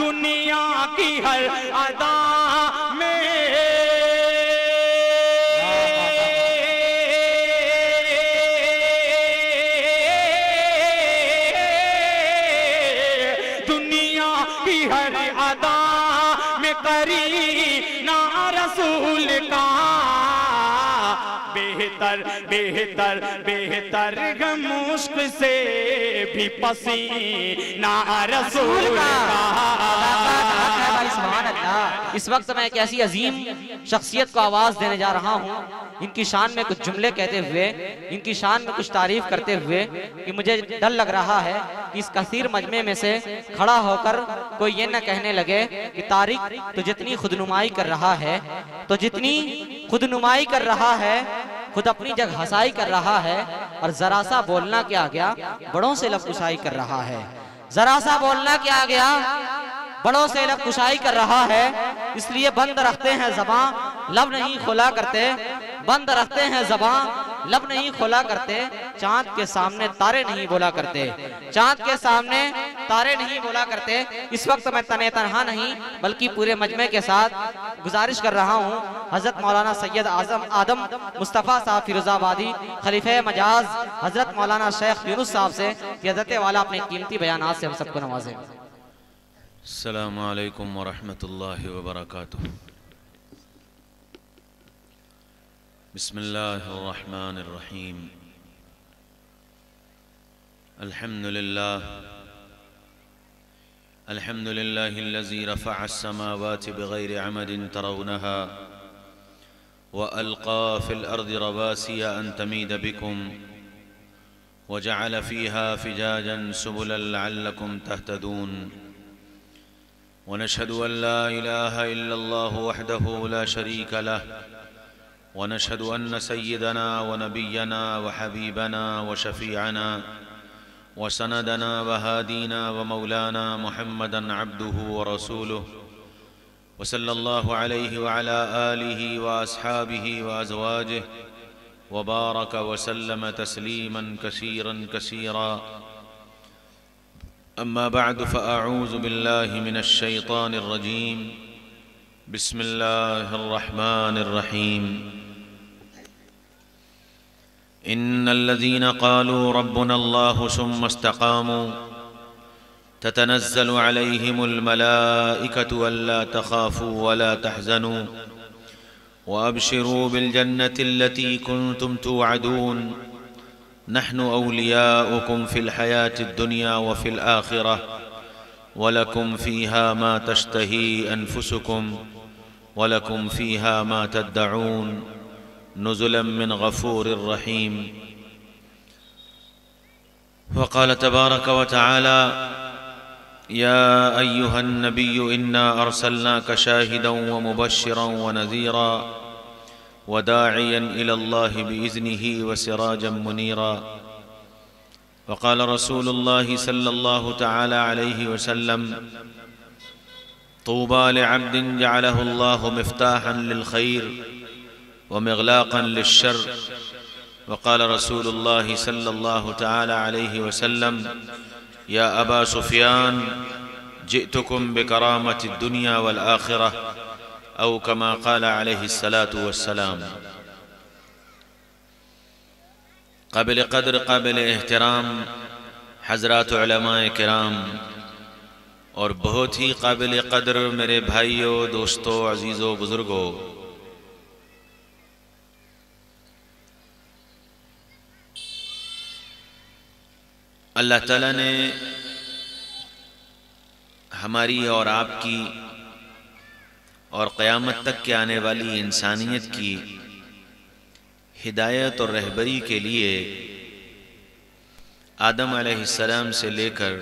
दुनिया की हर अदा में हर अदा में करीना रसूल का बेहतर बेहतर बेहतर मुश्क से भी पसीना रसूल का। इस वक्त मैं एक ऐसी अजीम शख्सियत को आवाज देने जा रहा हूँ, इनकी शान में कुछ जुमले कहते हुए, इनकी शान में कुछ तारीफ करते हुए कि मुझे डर लग रहा है कि इस कसीर मजमे में से खड़ा होकर कोई ये न कहने लगे कि तारिक तो जितनी खुदनुमाई कर रहा है, तो जितनी खुदनुमाई कर रहा है, खुद अपनी जगह हसाई कर रहा है, और जरा सा बोलना क्या गया बड़ों से लफ्ज़ुशाई कर रहा है। जरा सा बोलना क्या गया बड़ों से लफ्ज़ुशाई कर रहा है, इसलिए बंद रखते हैं ज़बां लब नहीं खुला करते, बंद रखते हैं ज़बां लब नहीं खुला करते, चांद के सामने तारे नहीं बोला करते, चांद के सामने तारे नहीं बोला करते। इस वक्त मैं तने तनहा नहीं बल्कि पूरे मजमे के साथ गुजारिश कर रहा हूँ हजरत मौलाना सैयद आदम मुस्तफ़ा साहब फिरोजाबादी खलीफे मजाज हजरत मौलाना शेख यूनुस साहब से कि हजरत वाला अपने कीमती बयानात से हम सबको नवाजे। अस्सलामु अलैकुम व रहमतुल्लाहि व बरकातुहू। बिस्मिल्लाहिर रहमानिर रहीम। अल्हम्दुलिल्लाहिल्लज़ी रफ़अ अस्समावाति बिग़ैरि अमदिन तरौनहा व अलक़ा फ़िल अर्दि रवासिया अन तमीद बिकुम व जअल फ़ीहा फ़िजाजन सुबुलन लअल्लकुम तहतदून। वनशहदु अन ला इलाहा इल्लल्लाहु वहदहु ला शरीका लह वनशहदु अन्न सय्यदना व नबिय्यना व हबीबना व शफ़ीअना व सनदना व हादीना व मौलाना मुहम्मदन अब्दुहु व रसूलुहु व सल्लल्लाहु अलैहि व अला आलिहि व अस्हाबिहि व अज़वाजिहि व बारक व सल्लम तस्लीमन कसीरन कसीरा। अम्मा बअद फ़अऊज़ु बिल्लाहि मिनश शैतानिर रजीम। बिस्मिल्लाहिर रहमानिर रहीम। इन्नल्लज़ीना क़ालू रब्बुनल्लाहु सुम्मा इस्तक़ामू ततनज़्ज़लु अलैहिमुल मलाइकतु अल्ला तख़ाफ़ू वला तहज़नू व अबशिरू बिल जन्नति अल्लती कुन्तुम तुअदून नहनु औलियाउकुम फ़िल हयातिद दुनिया व फ़िल आखिरह वलकुम फ़ीहा मा तश्तही अनफुसुकुम वलकुम फ़ीहा मा तद्दऊन नुज़ुलन मिन गफ़ूरिर रहीम। वक़ाल तबारक व तआला या अय्युहन नबिय्यु इन्ना अरसलनाका शाहिदन व मुबश्शिरन व नज़ीरा व दाइयन इलल्लाहि बिइज़्निहि व सिराजन मुनीरा। वक़ाल रसूलुल्लाहि सल्लल्लाहु तआला अलैहि वसल्लम तूबा लिअब्दिन जअलहुल्लाहु मिफ्ताहन लिलखैर व मिग़लाक़न लिश्शर्र। वक़ाल रसूलुल्लाहि सल्लल्लाहु तआला अलैहि वसल्लम या अबा सुफ़ियान जिअतुकुम बिकरामतिद दुनिया वल आखिरह औ कमा क़ाल अलैहिस्सलातु वस्सलाम। क़ाबिल क़द्र क़ाबिल एहतराम हज़रात उलमाए किराम और बहुत ही क़ाबिल क़द्र मेरे भाइयों, दोस्तों, अज़ीज़ों, बुज़ुर्गों, अल्लाह ताला ने हमारी और आपकी और क़यामत तक के आने वाली इंसानियत की हिदायत और रहबरी के लिए आदम अलैहिस्सलाम से लेकर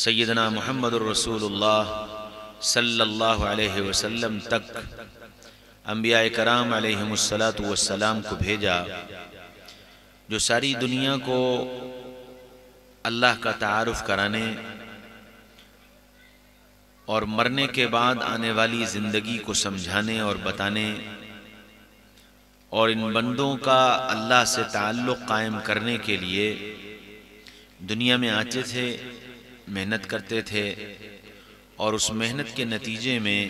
सय्यदना मुहम्मदुर रसूलुल्लाह सल्लल्लाहु अलैहि वसल्लम तक अंबिया कराम अलैहिमुस्सलातु वस्सलाम को भेजा, जो सारी दुनिया को अल्लाह का तारुफ कराने और मरने के बाद आने वाली ज़िंदगी को समझाने और बताने और इन बंदों का अल्लाह से ताल्लुक़ कायम करने के लिए दुनिया में आते थे, मेहनत करते थे और उस मेहनत के नतीजे में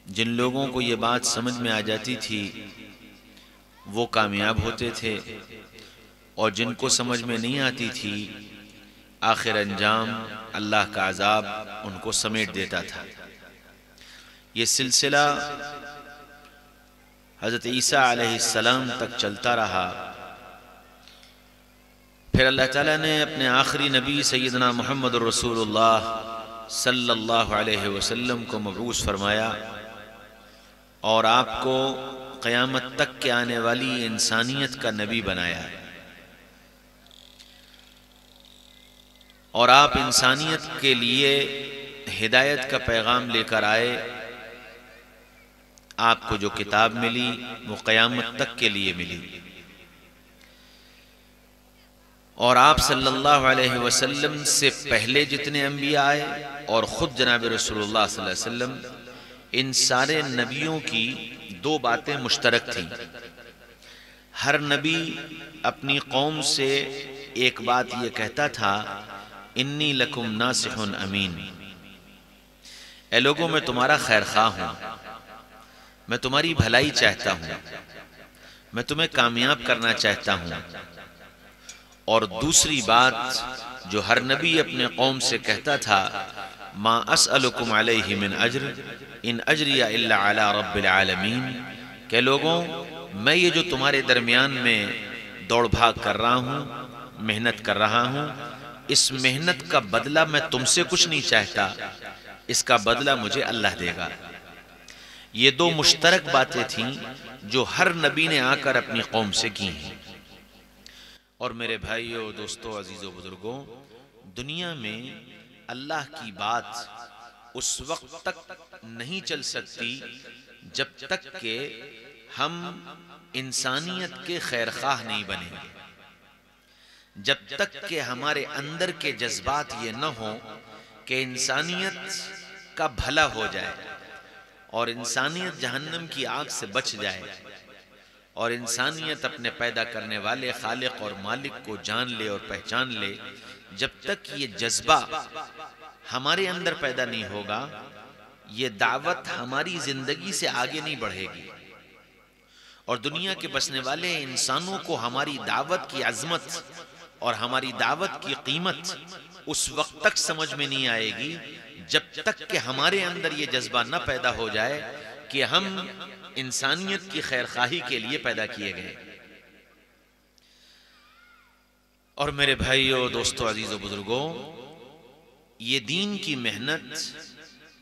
जिन लोगों को ये बात समझ में आ जाती थी वो कामयाब होते थे, और जिनको समझ में नहीं आती थी आखिर अंजाम अल्लाह का अजाब उनको समेट देता था। ये सिलसिला हज़रत ईसा अलैहिस्सलाम तक चलता रहा। फिर अल्लाह ताला ने अपने आखिरी नबी सैयदना मुहम्मद रसूलुल्लाह सल्लल्लाहु अलैहि वसल्लम को मबऊस फरमाया और आपको क़यामत तक के आने वाली इंसानियत का नबी बनाया, और आप इंसानियत के लिए हिदायत का पैगाम लेकर आए। आपको जो किताब मिली वो क़यामत तक के लिए मिली, और आप सल्लल्लाहु अलैहि वसल्लम से पहले जितने अंबिया आए और ख़ुद जनाब रसूलुल्लाह सल्लल्लाहु अलैहि वसल्लम, इन सारे नबियों की दो बातें मुश्तरक थीं। हर नबी अपनी कौम से एक बात ये कहता था, इन्नी लकुम नासिहुन अमीन, ए लोगों मैं तुम्हारा खैर खा हूं, मैं तुम्हारी भलाई चाहता हूं, मैं तुम्हें कामयाब करना चाहता हूं। और दूसरी बात जो हर नबी अपने कौम से कहता था, मा असअलुकुम अलैहि मिन अज्र इन अज्रिया इल्ला अला रब्बिल आलमीन, के लोगों मैं ये जो तुम्हारे दरमियान में दौड़ भाग कर रहा हूँ, मेहनत कर रहा हूँ, इस मेहनत का बदला मैं तुमसे कुछ नहीं चाहता, इसका बदला मुझे अल्लाह देगा। ये दो मुश्तरक बातें थीं जो हर नबी ने आकर अपनी कौम से की हैं। और मेरे भाइयों, दोस्तों, अजीजों, बुजुर्गों, दुनिया में अल्लाह की बात उस वक्त तक नहीं चल सकती जब तक के हम इंसानियत के खैरख्वाह नहीं बनेंगे, जब तक के हमारे अंदर के जज्बात ये न हो कि इंसानियत का भला हो जाए और इंसानियत जहन्नम की आग से बच जाए और इंसानियत अपने पैदा करने वाले खालिक और मालिक को जान ले और पहचान ले। जब तक ये जज्बा हमारे अंदर पैदा नहीं होगा, ये दावत हमारी जिंदगी से आगे नहीं बढ़ेगी, और दुनिया के बसने वाले इंसानों को हमारी दावत की अजमत और हमारी दावत की कीमत उस वक्त तक समझ में नहीं आएगी जब तक कि हमारे अंदर ये जज्बा न पैदा हो जाए कि हम इंसानियत की खैरखाही के लिए पैदा किए गए। और मेरे भाइयों, दोस्तों, अजीजों, बुजुर्गों, ये दीन की मेहनत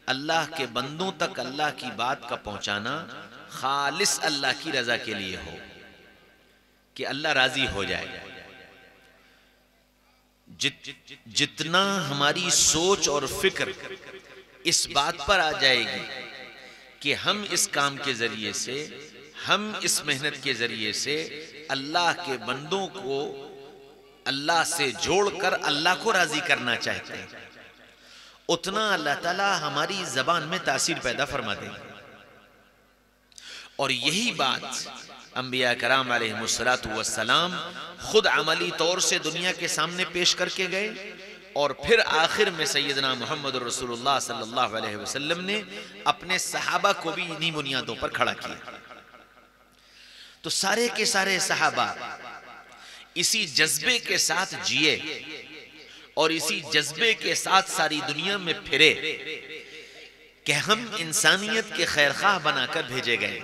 अल्लाह के बंदों तक अल्लाह की बात का पहुंचाना खालिस अल्लाह की रजा के लिए हो कि अल्लाह राजी हो जाए। जितना हमारी सोच और फिक्र इस बात पर आ जाएगी कि हम इस काम के जरिए से, हम इस मेहनत के जरिए से अल्लाह के बंदों को अल्लाह से जोड़कर अल्लाह को राजी करना चाहते हैं, उतना अल्लाह ताला हमारी जबान में तासीर पैदा फरमा देंगे। और यही बात अंबिया कराम अलैहिमुस्सलातु वस्सलाम खुद अमली तौर से दुनिया के सामने पेश करके गए, और फिर आखिर में सैयदना मुहम्मद रसूलुल्लाह सल्लल्लाहु अलैहि वसल्लम ने अपने सहाबा को भी इन्हीं बुनियादों पर खड़ा किया। तो सारे के सारे सहाबा इसी जज्बे के साथ जिए और इसी जज्बे के साथ सारी दुनिया में फिरे कि हम इंसानियत के खैरख्वाह बनाकर भेजे गए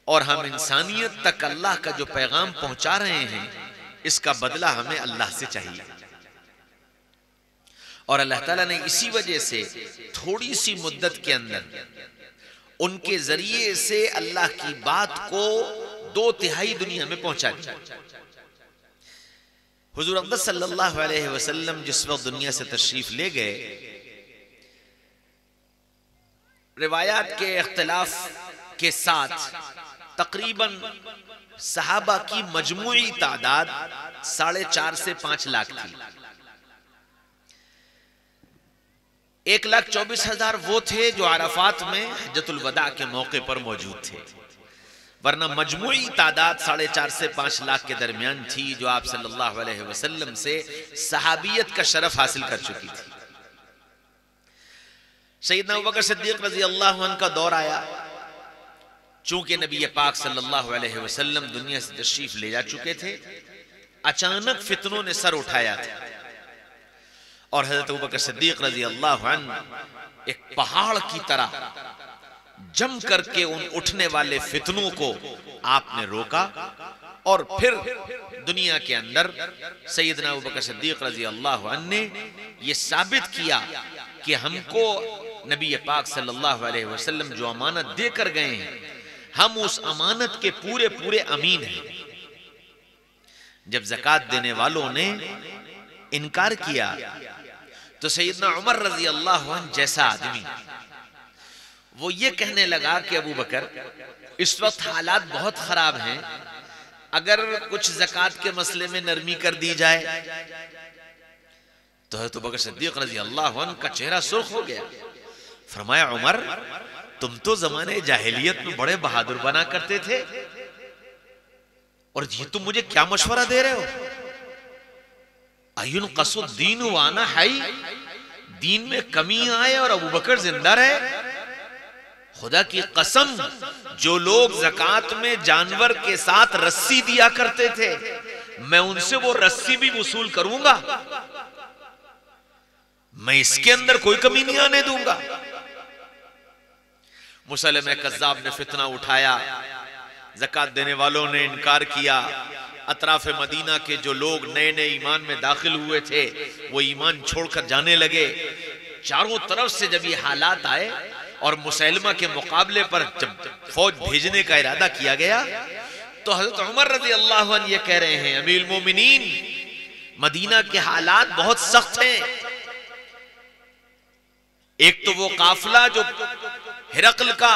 और हम इंसानियत तक अल्लाह का जो पैगाम पहुंचा रहे हैं, इसका बदला हमें अल्लाह से चाहिए। और अल्लाह ताला ने इसी वजह से थोड़ी सी मुद्दत के अंदर उनके जरिए से अल्लाह की बात को 2/3 दुनिया में पहुंचा दिया। हुजूर अक़दस सल्लल्लाहु अलैहि वसल्लम जिस वक्त दुनिया से तशरीफ ले गए, रिवायात के इख्तिलाफ के साथ तकरीबन सहाबा की मजमूई तादाद 4.5 से 5 लाख थी। 1,24,000 वो थे जो अराफात में हज्जतुल वदा के मौके पर मौजूद थे, वरना मजमूई तादाद 4.5 से 5 लाख के दरमियान थी जो आप सल्लल्लाहु अलैहि वसल्लम से सहाबियत का शरफ हासिल कर चुकी थी। सैयदना अबू बकर सिद्दीक रजी अल्लाह अन्हु का दौर आया। चूंकि नबी पाक सल्लल्लाहु अलैहि वसल्लम दुनिया से तशरीफ ले जा चुके थे, अचानक फितनों ने सर उठाया था और हजरत अबू बकर सिद्दीक रजी अल्लाह अन्हु एक पहाड़ की तरह जम करके उन उठने वाले फितनों को आपने रोका और फिर दुनिया के अंदर सैयदना अबू बकर सिद्दीक रजी अल्लाह अन्हु ने यह साबित किया कि हमको नबी पाक सल्लल्लाहु अलैहि वसल्लम जो अमानत देकर गए हैं, हम उस अमानत के पूरे पूरे अमीन हैं। जब ज़कात देने वालों ने इनकार किया तो सैयदना उमर रजी अल्लाह अन्हु जैसा आदमी वो ये कहने लगा कि अबू बकर, इस वक्त हालात बहुत खराब हैं, अगर कुछ ज़कात के मसले में नरमी कर दी जाए। तो हज़रत अबू बकर सिद्दीक रजी अल्लाह अन्हु का चेहरा सुर्ख हो गया। फरमाया, उमर, तुम तो ज़माने जाहिलियत में बड़े बहादुर बना करते थे और ये तुम मुझे क्या मशवरा दे रहे हो? अयुन कसुद्दीन वाना हाई, दीन में कमी आए और अबू बकर जिंदा रहे। खुदा की कसम, जो लोग ज़कात में जानवर के साथ रस्सी दिया करते थे, मैं उनसे वो रस्सी भी वसूल करूंगा, मैं इसके अंदर कोई कमी नहीं आने दूंगा। मुसलमे कज़्ज़ाब ने फितना उठाया, ज़कात देने वालों ने इनकार किया। अतराफ मदीना के जो लोग नए नए ईमान में दाखिल हुए थे वो ईमान छोड़कर जाने लगे। चारों तरफ से जब ये हालात आए और मुसैलमा के मुकाबले पर जब फौज भेजने का इरादा किया गया तो हज़रत उमर रज़ी अल्लाह अन्हु ये कह रहे हैं, अमीरुल मोमिनीन, मदीना के हालात बहुत सख्त हैं। एक तो वो काफिला जो हिरकल का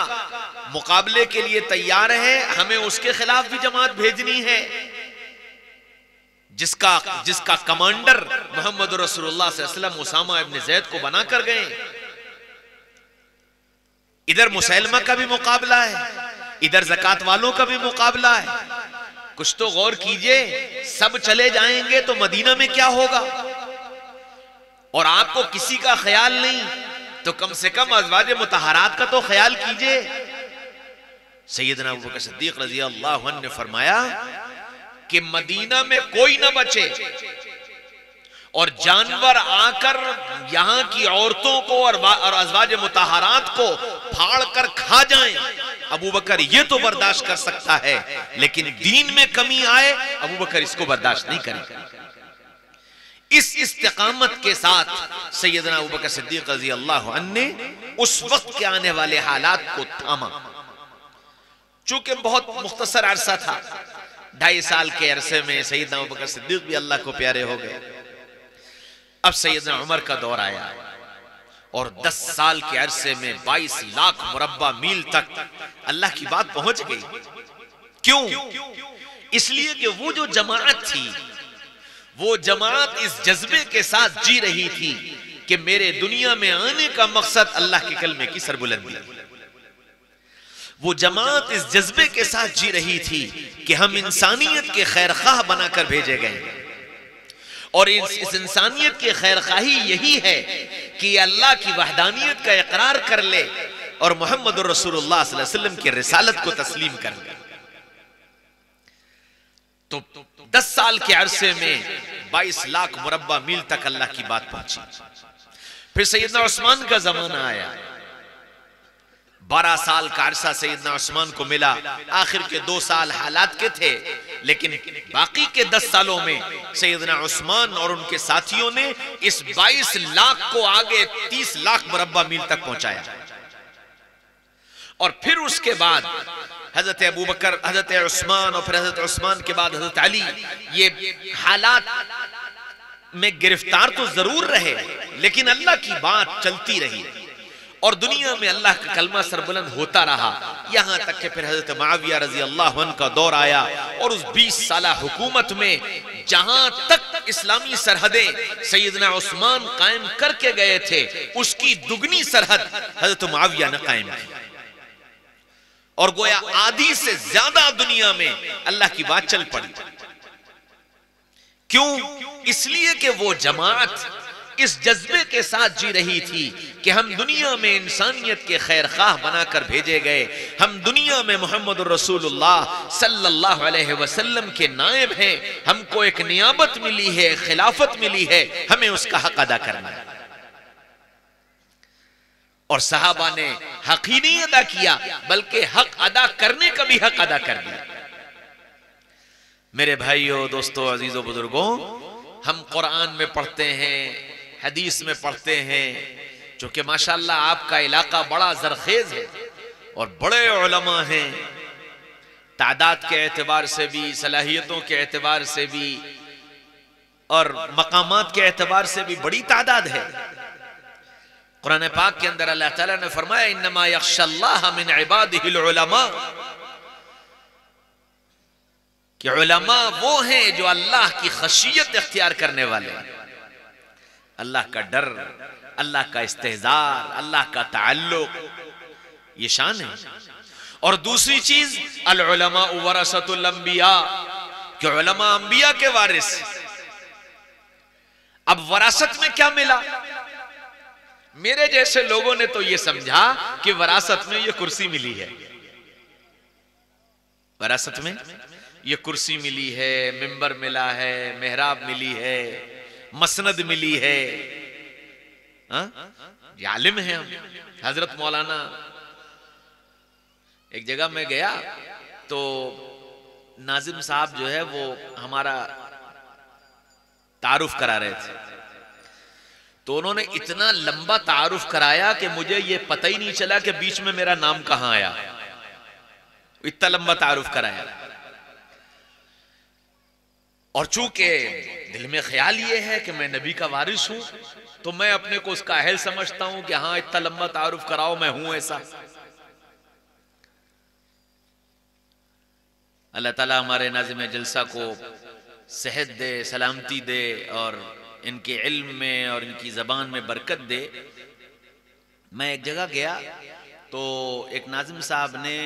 मुकाबले के लिए तैयार है, हमें उसके खिलाफ भी जमात भेजनी है, जिसका कमांडर मोहम्मद रसूलुल्लाह सल्लल्लाहु अलैहि वसल्लम उसामा इब्न ज़ैद को बनाकर गए। इधर मुसैलमा का भी मुकाबला है, इधर ज़कात वालों का भी मुकाबला है। कुछ तो गौर कीजिए, सब चले जाएंगे तो मदीना में क्या होगा? और आपको किसी का ख्याल नहीं तो कम से कम अज़वाज मुतहरात का तो ख्याल कीजिए। सैयदना अबू बकर सिद्दीक रज़ी अल्लाह अन्हु ने फरमाया कि मदीना में कोई ना बचे और जानवर आकर यहां की औरतों को और अज़वाज मुतहरात को फाड़ कर खा जाएं, अबू बकर ये तो बर्दाश्त कर सकता है, लेकिन दीन में कमी आए अबू बकर इसको बर्दाश्त नहीं करेगा। इस इस्तिकामत के साथ सैयदना अबू बकर सिद्दीक रज़ी अल्लाह अन्हु ने उस वक्त के आने वाले हालात को थामा। चूंकि बहुत मुख्तसर अरसा था, 2.5 साल के अरसे में सैयदना अबू बकर सिद्दीक भी अल्लाह को प्यारे हो गए। अब सैयदना उमर का दौर आया और 10 साल के अरसे में 22 लाख मुरब्बा मील तक अल्लाह की बात पहुंच गई। क्यों? इसलिए कि वो जो जमात थी, वो जमात इस जज्बे के साथ जी रही थी कि मेरे दुनिया में आने का मकसद अल्लाह के कलमे की सरबुलंदी। वो जमात इस जज्बे के साथ जी रही थी कि हम इंसानियत के खैरखाह बनाकर भेजे गए और इस इंसानियत की खैरखाही यही है कि अल्लाह की वहदानियत का इकरार कर ले और मोहम्मद रसूलुल्लाह सल्लल्लाहु अलैहि वसल्लम की रिसालत को तस्लीम कर ले। तो 10 साल के अरसे में 22 लाख मुरब्बा मील तक अल्लाह की बात पहुंची। फिर सैयदना उस्मान का जमाना आया, 12 साल का अरसा सैयदना उस्मान को मिला। आखिर के 2 साल हालात के थे, लेकिन बाकी के 10 सालों में सैयदना उस्मान और उनके साथियों ने इस 22 लाख को आगे 30 लाख मुरब्बा मील तक पहुंचाया। और फिर उसके बाद हजरत अबू बकर, हजरत उस्मान और फिर हजरत उस्मान के बाद हजरत अली, ये हालात में गिरफ्तार तो जरूर रहे, लेकिन अल्लाह की बात चलती रही और दुनिया में अल्लाह का कलमा सरबुलंद होता रहा। यहां तक कि फिर हजरत मुआविया रजी अल्लाह अन्हु का दौर आया और उस 20 साल हुकूमत में जहां तक इस्लामी सरहदें सैयदना उस्मान कायम करके गए थे, उसकी दुगनी सरहद हजरत मुआविया ने कायम की और गोया आधी से ज्यादा दुनिया में अल्लाह की बात चल पड़ी। क्यों? इसलिए कि वो जमात इस जज्बे के साथ जी रही थी कि हम दुनिया में इंसानियत के खैर खाह बनाकर भेजे गए, हम दुनिया में मोहम्मद रसूलुल्लाह सल्लल्लाहु अलैहि वसल्लम के नायब हैं, हमको एक नियाबत मिली है, खिलाफत मिली है, हमें उसका हक अदा करना है। और सहाबा ने हक ही नहीं अदा किया बल्कि हक अदा करने का भी हक अदा कर दिया। मेरे भाइयों, दोस्तों, अजीजों, बुजुर्गों, हम कुरान में पढ़ते हैं, हदीस में पढ़ते हैं, चूंकि माशाअल्लाह आपका इलाका बड़ा जरखेज है और बड़े उलमा हैं, तादाद के एतबार से भी, सलाहियतों के एतबार से भी और मकामात के एतबार से भी बड़ी तादाद है। कुरान पाक के अंदर अल्लाह ताला ने फरमाया इन्नमा यख्शल्लाह मिन इबादिहिल उलमा, कि उलमा वो हैं जो अल्लाह की खशियत इख्तियार करने वाले, अल्लाह का डर, अल्लाह का इस्तेहजार, अल्लाह का ताल्लुक, ये शान है। और दूसरी चीज अल उलमा वरसतुल अंबिया, कि उलमा अंबिया के वारिस। अब वरासत में क्या मिला? मेरे जैसे लोगों ने तो ये समझा कि वरासत में ये कुर्सी मिली है, वरासत में ये कुर्सी मिली है, मिंबर मिला है, मेहराब मिली है, मसनद मिली है। ये आलिम है हम। हजरत मौलाना, एक जगह में गया तो नाजिम साहब जो है वो हमारा तारुफ करा रहे थे, तो उन्होंने इतना लंबा तारुफ कराया कि मुझे ये पता ही नहीं चला कि बीच में मेरा नाम कहां आया। इतना लंबा तारुफ कराया और चूंकि दिल में ख्याल ये है कि मैं नबी का वारिस हूं, तो मैं अपने को उसका अहल समझता हूं कि हाँ इतना लंबा तारुफ कराओ, मैं हूं ऐसा। अल्लाह ताला हमारे नाज़िम जलसा को सेहत दे, सलामती दे और इनके इल्म में और इनकी ज़बान में बरकत दे। मैं एक जगह गया तो एक नाज़िम साहब ने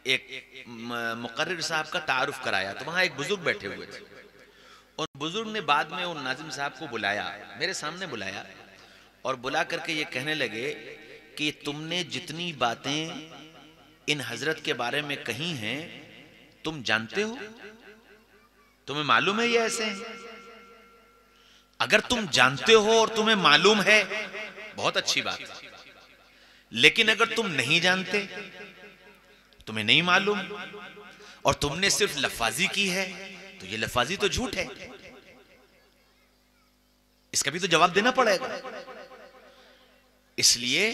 एक मुकर्रिर साहब का तारुफ कराया, तो वहां एक बुजुर्ग बैठे हुए थे और बुजुर्ग ने बाद में उन नाज़िम साहब को बुलाया, मेरे सामने बुलाया और बुला करके ये कहने लगे कि तुमने जितनी बातें इन हजरत के बारे में कही हैं तुम जानते हो, तुम्हें मालूम है ये ऐसे हैं? अगर तुम जानते हो और तुम्हें मालूम है बहुत अच्छी बात है, लेकिन अगर तुम नहीं जानते, तुम्हें नहीं मालूम और तुमने सिर्फ लफाजी की है, तो ये लफाजी तो झूठ है, इसका भी तो जवाब देना पड़ेगा। इसलिए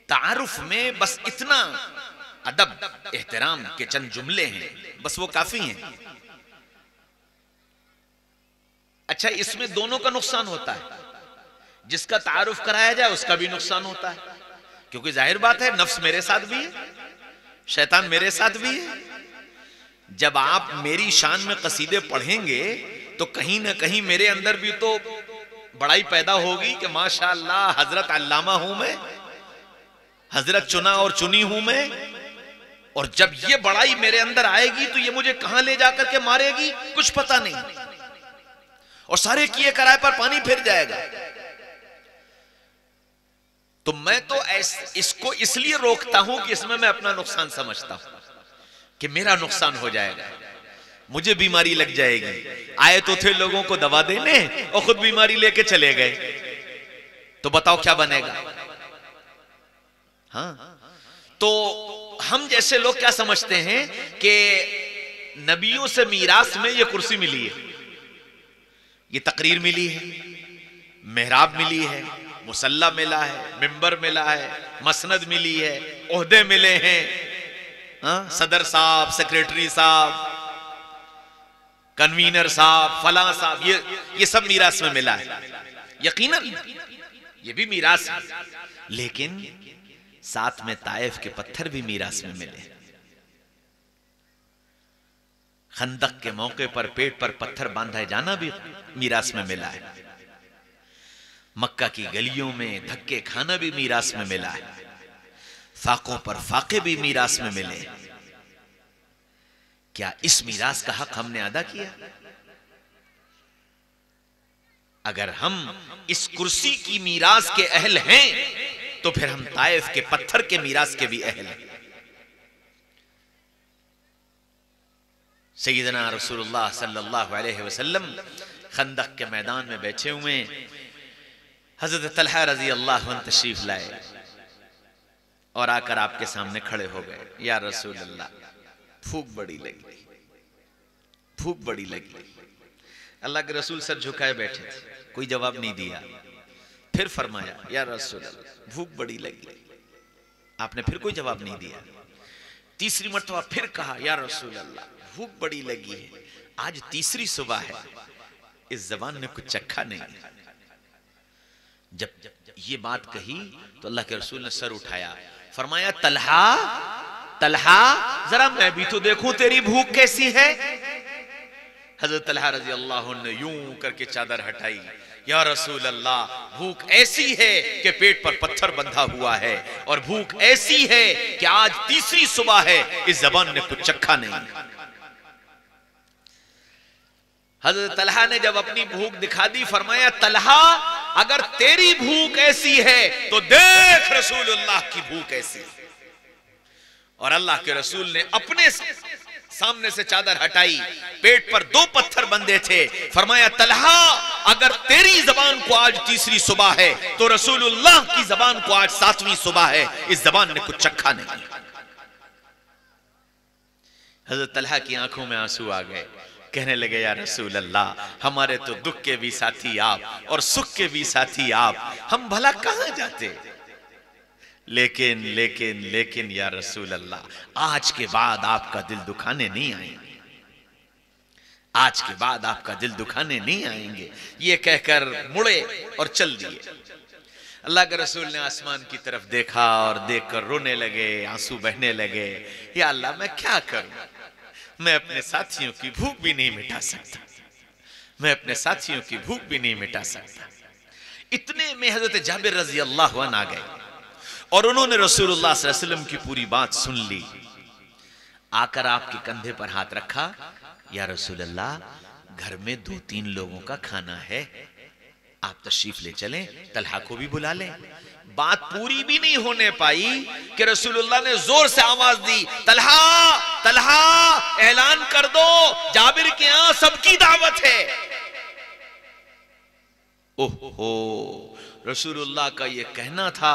तारुफ में बस इतना अदब एहतराम के चंद जुमले हैं, बस वो काफी हैं। अच्छा, इसमें दोनों का नुकसान होता है, जिसका तारुफ कराया जाए उसका भी नुकसान होता है, क्योंकि जाहिर बात है नफ्स मेरे साथ भी है, शैतान मेरे साथ भी है। जब आप मेरी शान में कसीदे पढ़ेंगे तो कहीं ना कहीं मेरे अंदर भी तो बड़ाई पैदा होगी कि माशाअल्लाह हजरत अल्लामा हूं मैं, हजरत चुना और चुनी हूं मैं। और जब ये बड़ाई मेरे अंदर आएगी तो ये मुझे कहां ले जाकर के मारेगी कुछ पता नहीं, और सारे किए कराए पर पानी फिर जाएगा। तो मैं तो इसको इसलिए रोकता हूं कि इसमें मैं अपना नुकसान समझता हूं कि मेरा नुकसान हो जाएगा, मुझे बीमारी लग जाएगी। आए तो थे लोगों को दवा देने और खुद बीमारी लेके चले गए, तो बताओ क्या बनेगा? हाँ, तो हम जैसे लोग क्या समझते हैं कि नबियों से मीरास में ये कुर्सी मिली है, ये तकरीर मिली है, मेहराब मिली है, मुसल्ला मिला है, मिंबर मिला है, मसनद मिली है, ओहदे मिले हैं, सदर साहब, सेक्रेटरी साहब, कन्वीनर साहब, फला साहब, ये सब मीरास में मिला है। यकीनन ये भी मीरास है, लेकिन साथ में ताइफ के पत्थर भी मीरास में मिले। खंदक के मौके पर पेट पर पत्थर बांधा जाना भी मीरास में मिला है। मक्का की गलियों में धक्के खाना भी मीरास में मिला है। फाकों पर फाके भी मीरास में मिले। क्या इस मीरास का हक हमने अदा किया? अगर हम इस कुर्सी की मीरास के अहल हैं तो फिर हम ताइफ के पत्थर के मीरास के भी अहल हैं। सैयदना रसूलुल्लाह सल्लल्लाहु अलैहि वसल्लम खंदक के मैदान में बैठे हुए, हजरत तलहा रजी अल्लाह अन्हु तशरीफ लाए और आकर आपके सामने खड़े हो गए। या रसूल अल्लाह, भूख बड़ी लगी, भूख बड़ी लगी। अल्लाह के रसूल सर झुकाए बैठे थे, कोई जवाब नहीं दिया। फिर फरमाया या रसूल अल्लाह, भूख बड़ी लगी। आपने फिर कोई जवाब नहीं दिया। तीसरी मर्तबा फिर कहा या रसूल अल्लाह, भूख बड़ी लगी है। आज तीसरी सुबह है, इस जबान ने कुछ चखा नहीं। जब ये बात कही तो अल्लाह के रसूल ने सर उठाया, फरमाया तलहा, तलहा जरा मैं भी तो देखूं तेरी भूख कैसी है। हजरत तलहा रजी अल्लाह ने यूं करके चादर हटाई। या रसूल अल्लाह, भूख ऐसी है कि पेट पर पत्थर बंधा हुआ है, और भूख ऐसी है कि आज तीसरी सुबह है, इस जबान ने कुछ चखा नहीं। हजरत तलहा ने जब अपनी भूख दिखा दी, फरमाया तलहा अगर तेरी भूख ऐसी है तो देख रसूलुल्लाह की भूख ऐसी है। और अल्लाह के रसूल ने अपने सामने से चादर हटाई, पेट पर 2 पत्थर बंधे थे। फरमाया तलहा अगर तेरी जबान को आज तीसरी सुबह है तो रसूलुल्लाह की जबान को आज 7वीं सुबह है, इस जबान ने कुछ चखा नहीं। हजरत तलहा की आंखों में आंसू आ गए, कहने लगे या रसूल अल्लाह, हमारे तो दुख के भी साथी आप और सुख के भी साथी आप, हम भला कहां जाते। लेकिन लेकिन लेकिन या रसूल अल्लाह, आज के बाद आपका दिल दुखाने नहीं आएंगे, आज के बाद आपका दिल दुखाने नहीं आएंगे। ये कहकर मुड़े और चल दिए। अल्लाह के रसूल ने आसमान की तरफ देखा और देखकर रोने लगे, आंसू बहने लगे। या अल्लाह मैं क्या करूं, मैं अपने साथियों की भूख भी नहीं मिटा सकता, मैं अपने साथियों की भूख भी नहीं मिटा सकता। इतने में हजरत जाबिर रजी अल्लाह अन्हु आ गए और उन्होंने रसूलुल्लाह सल्लल्लाहु अलैहि वसल्लम की पूरी बात सुन ली। आकर आपके कंधे पर हाथ रखा, या रसूलुल्लाह घर में 2-3 लोगों का खाना है, आप तशरीफ ले चलें, तलहा को भी बुला लें। बात पूरी भी नहीं होने पाई कि रसूलुल्लाह ने जोर से आवाज दी, तलहा तलहा ऐलान कर दो जाबिर के यहां सबकी दावत है। ओहो, रसूलुल्लाह का ये कहना था।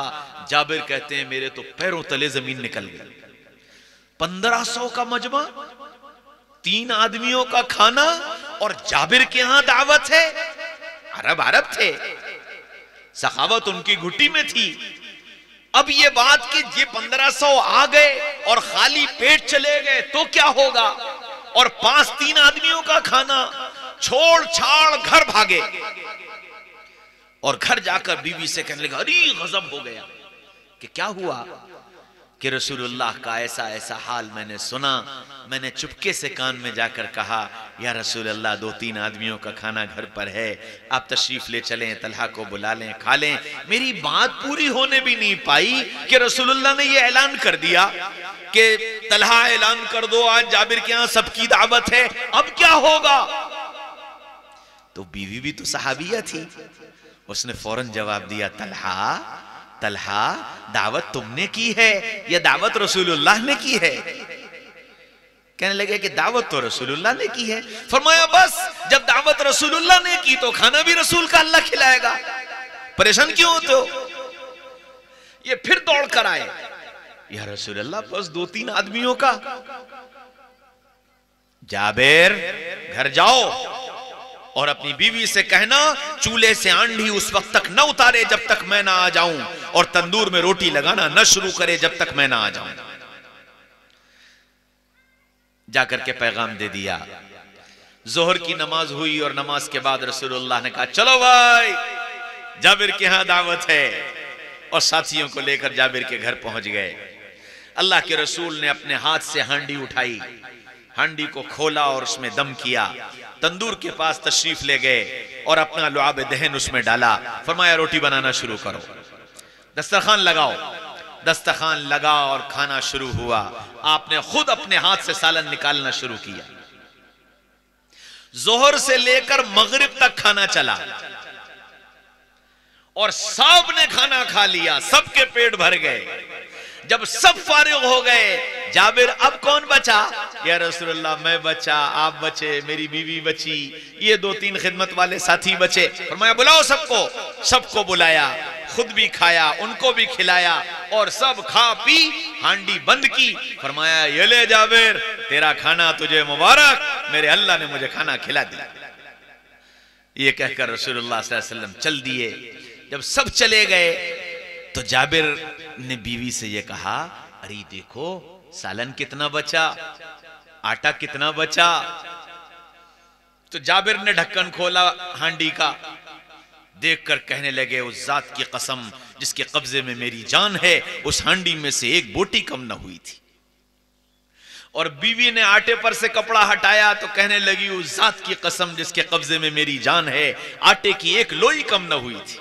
जाबिर कहते हैं मेरे तो पैरों तले जमीन निकल गई। 1500 का मजमा, 3 आदमियों का खाना और जाबिर के यहां दावत है। अरब अरब थे, सखावत उनकी घुट्टी में थी। अब ये बात कि ये 1500 आ गए और खाली पेट चले गए तो क्या होगा, और 5-3 आदमियों का खाना, छोड़ छाड़ घर भागे और घर जाकर बीवी से कहने लगा, अरे गजब हो गया कि क्या हुआ कि रसूलुल्लाह का ऐसा ऐसा हाल मैंने सुना। मैंने चुपके से कान में जाकर कहा, या रसूलुल्लाह 2-3 आदमियों का खाना घर पर है, आप तशरीफ ले चलें, तलहा को बुला लें, खा लें। मेरी बात पूरी होने भी नहीं पाई कि रसूलुल्लाह ने ये ऐलान कर दिया कि तलहा ऐलान कर दो आज जाबिर के यहां सबकी दावत है, अब क्या होगा। तो बीवी भी तो सहाबिया थी, उसने फौरन जवाब दिया, तलहा तलहा दावत तुमने की है या दावत रसूलुल्लाह ने की है। कहने लगे कि दावत तो रसूलुल्लाह ने की है। फरमाया बस, जब दावत रसूलुल्लाह ने की तो खाना भी रसूल का अल्लाह खिलाएगा, परेशान क्यों होते हो। ये फिर दौड़ कर आए, या रसूलुल्लाह बस 2-3 आदमियों का। जाबिर घर जाओ और अपनी बीवी से कहना चूल्हे से आंधी उस वक्त तक न उतारे जब तक मैं ना आ जाऊं, और तंदूर में रोटी लगाना न शुरू करे जब तक मैं ना आ जाऊं। जाकर के पैगाम दे दिया। जोहर की नमाज हुई और नमाज के बाद रसूलुल्लाह ने कहा, चलो भाई जाबिर के यहां दावत है, और साथियों को लेकर जाबिर के घर पहुंच गए। अल्लाह के रसूल ने अपने हाथ से हांडी उठाई, हांडी को खोला और उसमें दम किया, तंदूर के पास तशरीफ ले गए और अपना लुआब दहन उसमें डाला। फरमाया रोटी बनाना शुरू करो, दस्तरखान लगाओ। दस्तरखान लगा और खाना शुरू हुआ। आपने खुद अपने हाथ से सालन निकालना शुरू किया। जोहर से लेकर मगरिब तक खाना चला। और सब ने खाना खा लिया, सबके पेट भर गए। जब सब फारिग हो गए, जाबिर अब कौन बचा? या रसूलुल्लाह मैं बचा, आप बचे, मेरी बीवी बची, ये 2-3 खिदमत वाले साथी बचे। फरमाया बुलाओ सबको। सबको बुलाया, खुद भी खाया, उनको भी खिलाया और सब खा पी हांडी बंद की। फरमाया ये ले जाबिर, तेरा खाना तुझे मुबारक, मेरे अल्लाह ने मुझे खाना खिला दिया। ये कहकर रसूलुल्लाह सल्लल्लाहु अलैहि वसल्लम चल दिए। जब सब चले गए तो जाबिर ने बीवी से ये कहा, अरे देखो सालन कितना बचा, आटा कितना बचा। तो जाबिर ने ढक्कन खोला हांडी का, देखकर कहने लगे उस जात की कसम जिसके कब्जे में मेरी जान है, उस हांडी में से एक बोटी कम न हुई थी। और बीवी ने आटे पर से कपड़ा हटाया तो कहने लगी उस जात की कसम जिसके कब्जे में मेरी जान है, आटे की एक लोई कम न हुई थी।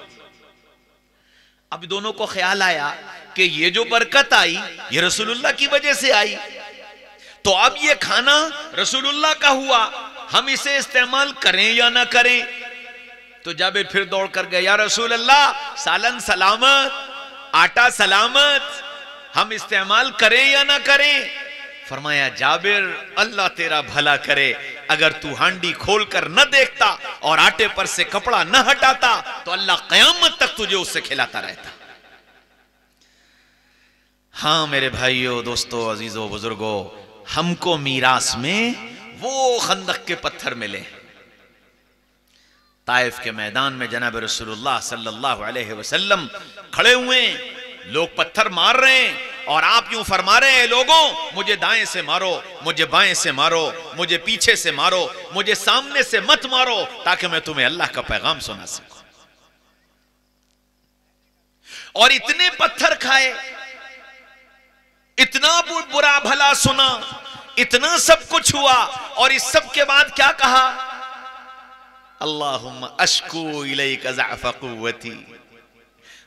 अब दोनों को ख्याल आया कि ये जो बरकत आई ये रसूलुल्लाह की वजह से आई, तो अब ये खाना रसूलुल्लाह का हुआ, हम इसे इस्तेमाल करें या ना करें। तो जाबिर फिर दौड़ कर गए, या रसूलुल्लाह सालन सलामत, आटा सलामत, हम इस्तेमाल करें या ना करें। फरमाया जाबिर अल्लाह तेरा भला करे, अगर तू हांडी खोलकर न देखता और आटे पर से कपड़ा न हटाता तो अल्लाह कयामत तक तुझे उससे खिलाता रहता। हाँ मेरे भाइयों, दोस्तों, अजीजों, बुजुर्गों, हमको मीरास में वो खंदक के पत्थर मिले। ताइफ के मैदान में जनाब रसूलुल्लाह सल्लल्लाहु अलैहि वसल्लम खड़े हुए, लोग पत्थर मार रहे हैं और आप यूं फरमा रहे हैं, लोगों मुझे दाएं से मारो, मुझे बाएं से मारो, मुझे पीछे से मारो, मुझे सामने से मत मारो ताकि मैं तुम्हें अल्लाह का पैगाम सुना सकूं। और इतने पत्थर खाए, इतना बुरा भला सुना, इतना सब कुछ हुआ, और इस सब के बाद क्या कहा? अल्लाहुम्मा अश्कू इलैका ज़अफ़ क़ुव्वती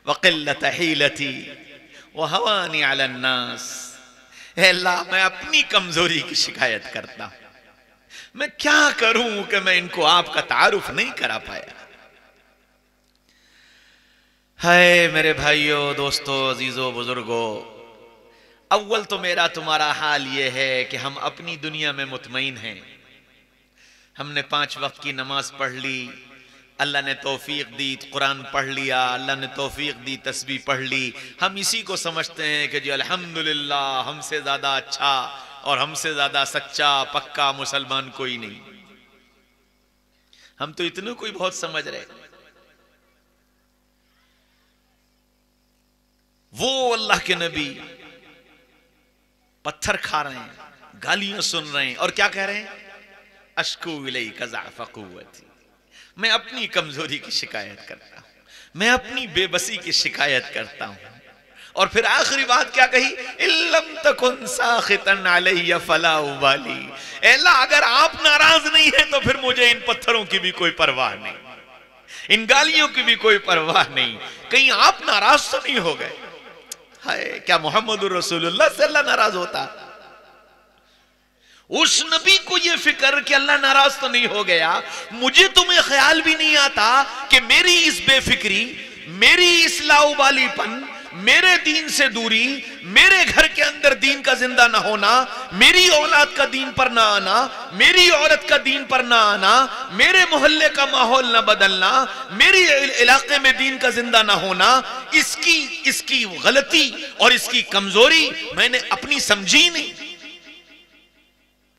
व क़िल्लत हीलती व हवानी अला अन्नास। हे अल्लाह, मैं अपनी कमजोरी की शिकायत करता हूं, मैं क्या करूं कि मैं इनको आपका तारुफ नहीं करा पाया। हाय मेरे भाइयों, दोस्तों, अजीजों, बुजुर्गों, अव्वल तो मेरा तुम्हारा हाल यह है कि हम अपनी दुनिया में मुतमईन हैं। हमने 5 वक्त की नमाज पढ़ ली, अल्लाह ने तौफीक दी, कुरान पढ़ लिया, अल्लाह ने तौफीक दी, तस्बीह पढ़ ली। हम इसी को समझते हैं कि जी अल्हम्दुलिल्लाह, हमसे ज्यादा अच्छा और हमसे ज्यादा सच्चा पक्का मुसलमान कोई नहीं। हम तो इतने कोई बहुत समझ रहे। वो अल्लाह के नबी पत्थर खा रहे हैं, गालियां सुन रहे हैं और क्या कह रहे हैं? अश्कू इलैका ज़अफ़ क़ुव्वती, मैं अपनी कमजोरी की शिकायत करता हूं, मैं अपनी बेबसी की शिकायत करता हूं। और फिर आखिरी बात क्या कही? इल्लम तकुन साखितन अलैया फला उबाली। अल्लाह, अगर आप नाराज नहीं है तो फिर मुझे इन पत्थरों की भी कोई परवाह नहीं, इन गालियों की भी कोई परवाह नहीं। कहीं आप नाराज तो नहीं हो गए? हाय, क्या मोहम्मदुर रसूलुल्लाह से अल्लाह नाराज होता? उस नबी को यह फिक्र कि अल्लाह नाराज तो नहीं हो गया। मुझे तुम्हें ख्याल भी नहीं आता कि मेरी इस बेफिक्री, मेरी इस लाउबालीपन, मेरे दीन से दूरी, मेरे घर के अंदर दीन का जिंदा ना होना, मेरी औलाद का दीन पर ना आना, मेरी औरत का दीन पर ना आना, मेरे मोहल्ले का माहौल ना बदलना, मेरी इलाके में दीन का जिंदा ना होना, इसकी गलती और इसकी कमजोरी मैंने अपनी समझी नहीं।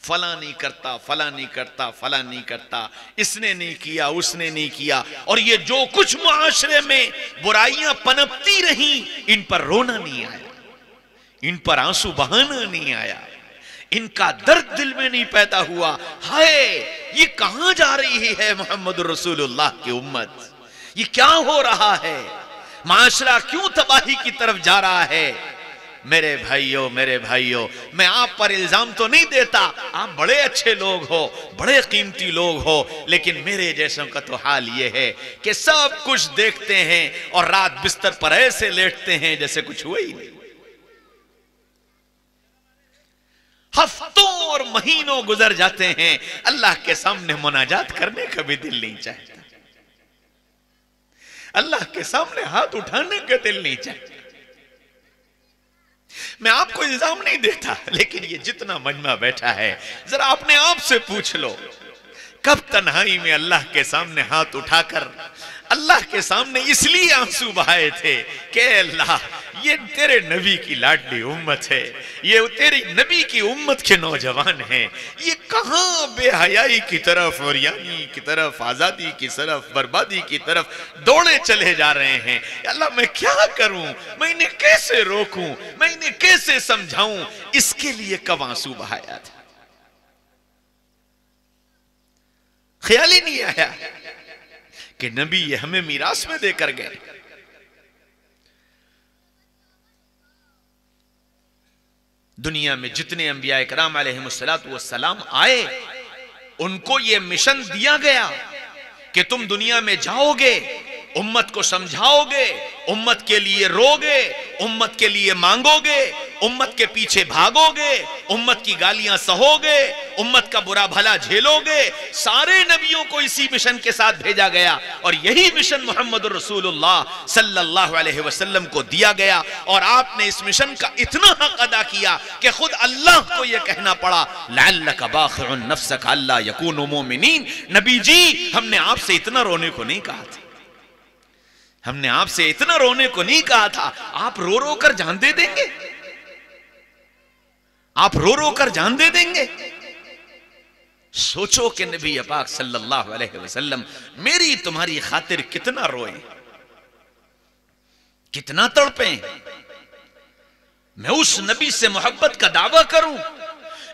फला नहीं करता, फला नहीं करता, फला नहीं करता, इसने नहीं किया, उसने नहीं किया, और ये जो कुछ मुआशरे में बुराइयां पनपती रही, इन पर रोना नहीं आया, इन पर आंसू बहाना नहीं आया, इनका दर्द दिल में नहीं पैदा हुआ। हाय, ये कहां जा रही है मोहम्मद रसूलुल्लाह की उम्मत? ये क्या हो रहा है? माशरा क्यों तबाही की तरफ जा रहा है? मेरे भाइयों, मैं आप पर इल्जाम तो नहीं देता, आप बड़े अच्छे लोग हो, बड़े कीमती लोग हो, लेकिन मेरे जैसों का तो हाल ये है कि सब कुछ देखते हैं और रात बिस्तर पर ऐसे लेटते हैं जैसे कुछ हुआ ही नहीं। हफ्तों और महीनों गुजर जाते हैं, अल्लाह के सामने मुनाजात करने का भी दिल नहीं चाहता। अल्लाह के सामने हाथ उठाने का दिल नहीं चाहता। मैं आपको इल्जाम नहीं देता, लेकिन ये जितना मजमा बैठा है जरा अपने आप से पूछ लो, कब तन्हाई में अल्लाह के सामने हाथ उठाकर अल्लाह के सामने इसलिए आंसू बहाए थे कि अल्लाह ये तेरे नबी की लाडली उम्मत है, ये तेरी नबी की उम्मत के नौजवान हैं, ये कहां बेहयाई की तरफ और यानी की तरफ, आजादी की तरफ, बर्बादी की तरफ दौड़े चले जा रहे हैं। अल्लाह मैं क्या करूं, मैं इन्हें कैसे रोकूं, मैं इन्हें कैसे समझाऊं, इसके लिए कब आंसू बहाया था। ख्याल ही नहीं आया कि नबी ये हमें मीरास में देकर गए। दुनिया में जितने अंबिया इकराम अलैहिमुस्सलातु वस्सलाम आए, उनको यह मिशन दिया गया कि तुम दुनिया में जाओगे, उम्मत को समझाओगे, उम्मत के लिए रोगे, उम्मत के लिए मांगोगे, उम्मत के पीछे भागोगे, उम्मत की गालियां सहोगे, उम्मत का बुरा भला झेलोगे। सारे नबियों को इसी मिशन के साथ भेजा गया और यही मिशन मोहम्मद रसूलुल्लाह सल्लल्लाहु अलैहि वसल्लम को दिया गया। और आपने इस मिशन का इतना हक अदा किया कि खुद अल्लाह को यह कहना पड़ा, लअल्लका बाखिउन नफ्सक अल्ला यकूनु मुमिनीन। नबी जी, हमने आपसे इतना रोने को नहीं कहा था, हमने आपसे इतना रोने को नहीं कहा था। आप रो रो कर जान दे देंगे, आप रो रो कर जान दे देंगे। सोचो कि नबी पाक सल्लल्लाहु अलैहि वसल्लम मेरी तुम्हारी खातिर कितना रोए, कितना तड़पे। मैं उस नबी से मोहब्बत का दावा करूं,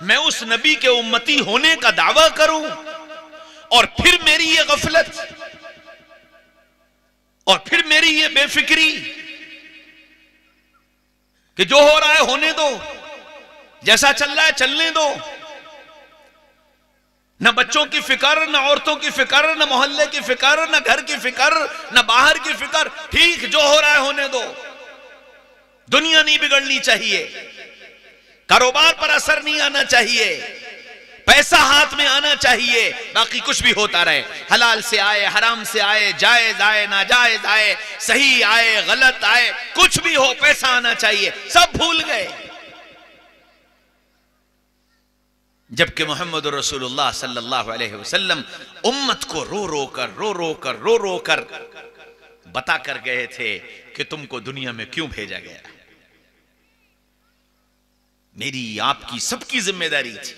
मैं उस नबी के उम्मती होने का दावा करूं, और फिर मेरी ये गफलत और फिर मेरी ये बेफिक्री कि जो हो रहा है होने दो, जैसा चल रहा है चलने दो, न बच्चों की फिक्र, न औरतों की फिक्र, न मोहल्ले की फिक्र, न घर की फिक्र, न बाहर की फिक्र। ठीक, जो हो रहा है होने दो। दुनिया नहीं बिगड़नी चाहिए, कारोबार पर असर नहीं आना चाहिए, पैसा हाथ में आना चाहिए, बाकी कुछ भी होता रहे, हलाल से आए, हराम से आए, जायज आए, नाजायज आए, सही आए, गलत आए, कुछ भी हो, पैसा आना चाहिए। सब भूल गए। जबकि मोहम्मद रसूलुल्लाह सल्लल्लाहु अलैहि वसल्लम उम्मत को रो रो कर बता कर गए थे कि तुमको दुनिया में क्यों भेजा गया। मेरी आपकी सबकी जिम्मेदारी थी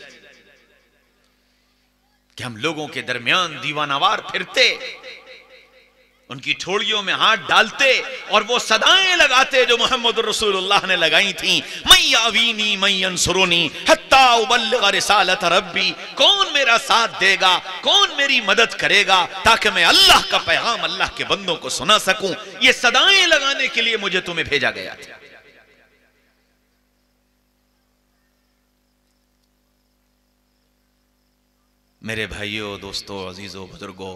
कि हम लोगों के दरमियान दीवानावार फिरते, उनकी ठोड़ियों में हाथ डालते और वो सदाएं लगाते जो मोहम्मद रसूलुल्लाह ने लगाई थी। मय्यावीनी मय्यंसुरुनी हत्ता उबल्लिग रिसालत रब्बी। कौन मेरा साथ देगा, कौन मेरी मदद करेगा ताकि मैं अल्लाह का पैगाम अल्लाह के बंदों को सुना सकूं। ये सदाएं लगाने के लिए मुझे तुम्हें भेजा गया था। मेरे भाइयों, दोस्तों, अजीजों, बुजुर्गों,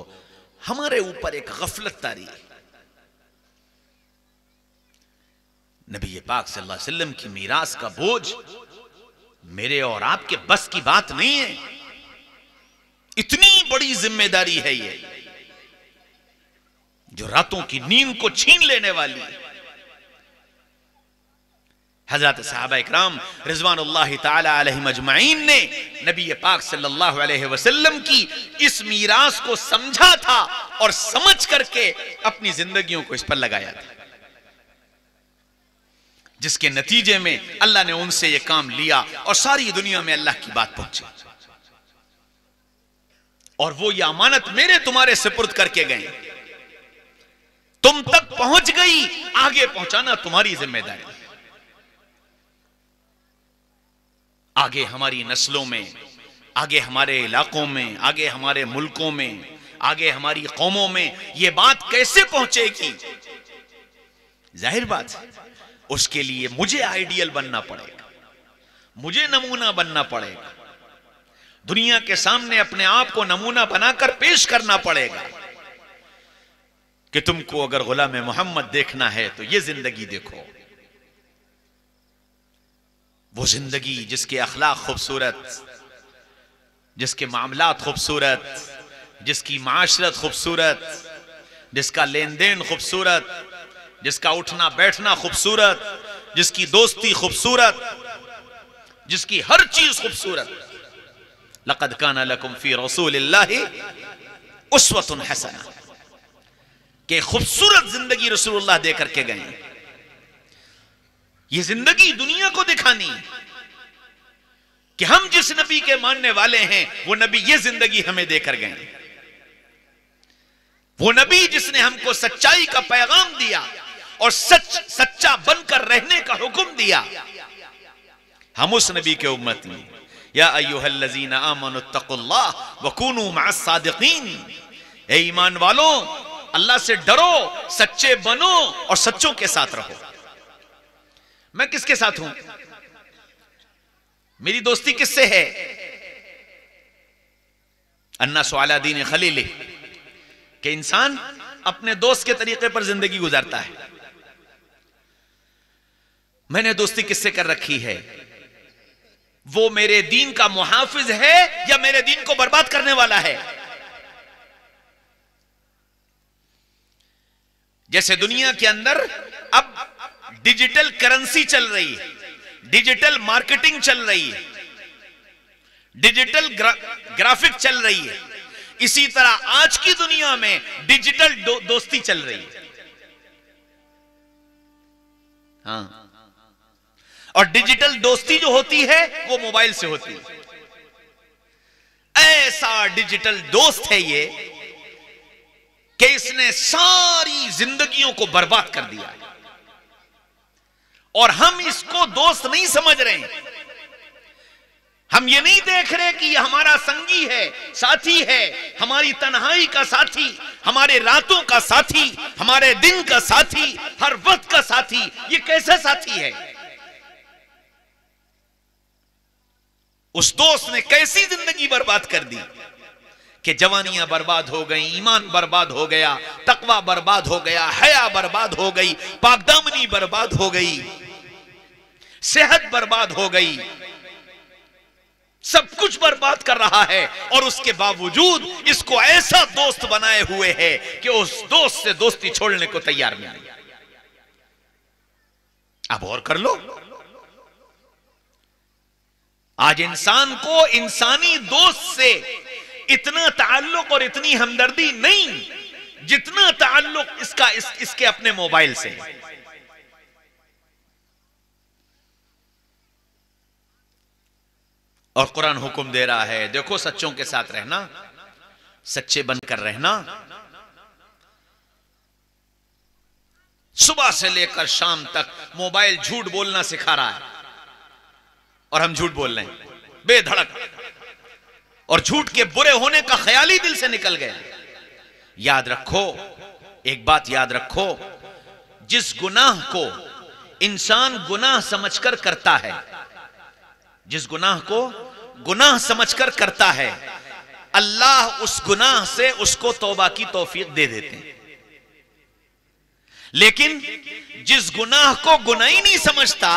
हमारे ऊपर एक गफलत तारी है। नबी पाक सल्लल्लाहु अलैहि वसल्लम की मीरास का बोझ मेरे और आपके बस की बात नहीं है। इतनी बड़ी जिम्मेदारी है ये, जो रातों की नींद को छीन लेने वाली है। हजरत सहाबा इकराम रिजवानुल्लाहि ताला अलैहिम अजमाइन ने नबी पाक सल्लल्लाहु अलैहि वसल्लम की इस मीरास को समझा था और समझ करके अपनी जिंदगियों को इस पर लगाया था, जिसके नतीजे में अल्लाह ने उनसे यह काम लिया और सारी दुनिया में अल्लाह की बात पहुंची। और वो ये अमानत मेरे तुम्हारे सुपुर्द करके गए, तुम तक पहुंच गई, आगे पहुंचाना तुम्हारी जिम्मेदारी। आगे हमारी नस्लों में, आगे हमारे इलाकों में, आगे हमारे मुल्कों में, आगे हमारी कौमों में ये बात कैसे पहुंचेगी? जाहिर बात है, उसके लिए मुझे आइडियल बनना पड़ेगा, मुझे नमूना बनना पड़ेगा, दुनिया के सामने अपने आप को नमूना बनाकर पेश करना पड़ेगा कि तुमको अगर गुलाम मोहम्मद देखना है तो ये जिंदगी देखो। वो जिंदगी जिसके अखलाक खूबसूरत, जिसके मामलात खूबसूरत, जिसकी माशरत खूबसूरत, जिसका लेन देन खूबसूरत, जिसका उठना बैठना खूबसूरत, जिसकी दोस्ती खूबसूरत, जिसकी हर चीज खूबसूरत। लक़द काना लकुम फी रसूलिल्लाहि उस्वतुन हसना, के खूबसूरत जिंदगी रसूलुल्लाह दे करके गए। ये जिंदगी दुनिया को दिखानी कि हम जिस नबी के मानने वाले हैं वो नबी ये जिंदगी हमें देकर गए। वो नबी जिसने हमको सच्चाई का पैगाम दिया और सच्चा बनकर रहने का हुक्म दिया, हम उस नबी के उम्मत में। या अय्युहल्लज़ीना आमनुत्तक़ुल्लाह वकूनू मअस सादिक़ीन, ए ईमान वालों अल्लाह से डरो, सच्चे बनो और सच्चों के साथ रहो। मैं किसके साथ हूं? मेरी दोस्ती किससे है? अन्नासु अला दीन खलील, कि इंसान अपने दोस्त के तरीके पर जिंदगी गुजारता है। मैंने दोस्ती किससे कर रखी है? वो मेरे दीन का मुहाफिज है या मेरे दीन को बर्बाद करने वाला है? जैसे दुनिया के अंदर अब डिजिटल करेंसी चल रही है, डिजिटल मार्केटिंग चल रही है, डिजिटल ग्राफिक चल रही है, इसी तरह आज की दुनिया में डिजिटल दोस्ती चल रही है। हाँ, और डिजिटल दोस्ती जो होती है वो मोबाइल से होती है। ऐसा डिजिटल दोस्त है ये कि इसने सारी जिंदगियों को बर्बाद कर दिया और हम इसको दोस्त नहीं समझ रहे हैं। हम ये नहीं देख रहे कि ये हमारा संगी है, साथी है, हमारी तन्हाई का साथी, हमारे रातों का साथी, हमारे दिन का साथी, हर वक्त का साथी। ये कैसा साथी है? उस दोस्त ने कैसी जिंदगी बर्बाद कर दी कि जवानियां बर्बाद हो गई, ईमान बर्बाद हो गया, तकवा बर्बाद हो गया, हया बर्बाद हो गई, पाकदामनी बर्बाद हो गई, सेहत बर्बाद हो गई, सब कुछ बर्बाद कर रहा है। और उसके बावजूद इसको ऐसा दोस्त बनाए हुए है कि उस दोस्त से दोस्ती छोड़ने को तैयार नहीं। अब और कर लो। आज इंसान को इंसानी दोस्त से इतना ताल्लुक और इतनी हमदर्दी नहीं जितना ताल्लुक इसके अपने मोबाइल से। और कुरान हुक्म दे रहा है, देखो सच्चों के साथ रहना, सच्चे बनकर रहना। सुबह से लेकर शाम तक मोबाइल झूठ बोलना सिखा रहा है और हम झूठ बोल रहे हैं बेधड़क, और झूठ के बुरे होने का ख्याल ही दिल से निकल गया। याद रखो, एक बात याद रखो, जिस गुनाह को इंसान गुनाह समझकर करता है, जिस गुनाह को गुनाह समझकर करता है, अल्लाह उस गुनाह से उसको तौबा की तौफीक दे देते हैं। लेकिन जिस गुनाह को गुनाह ही नहीं समझता,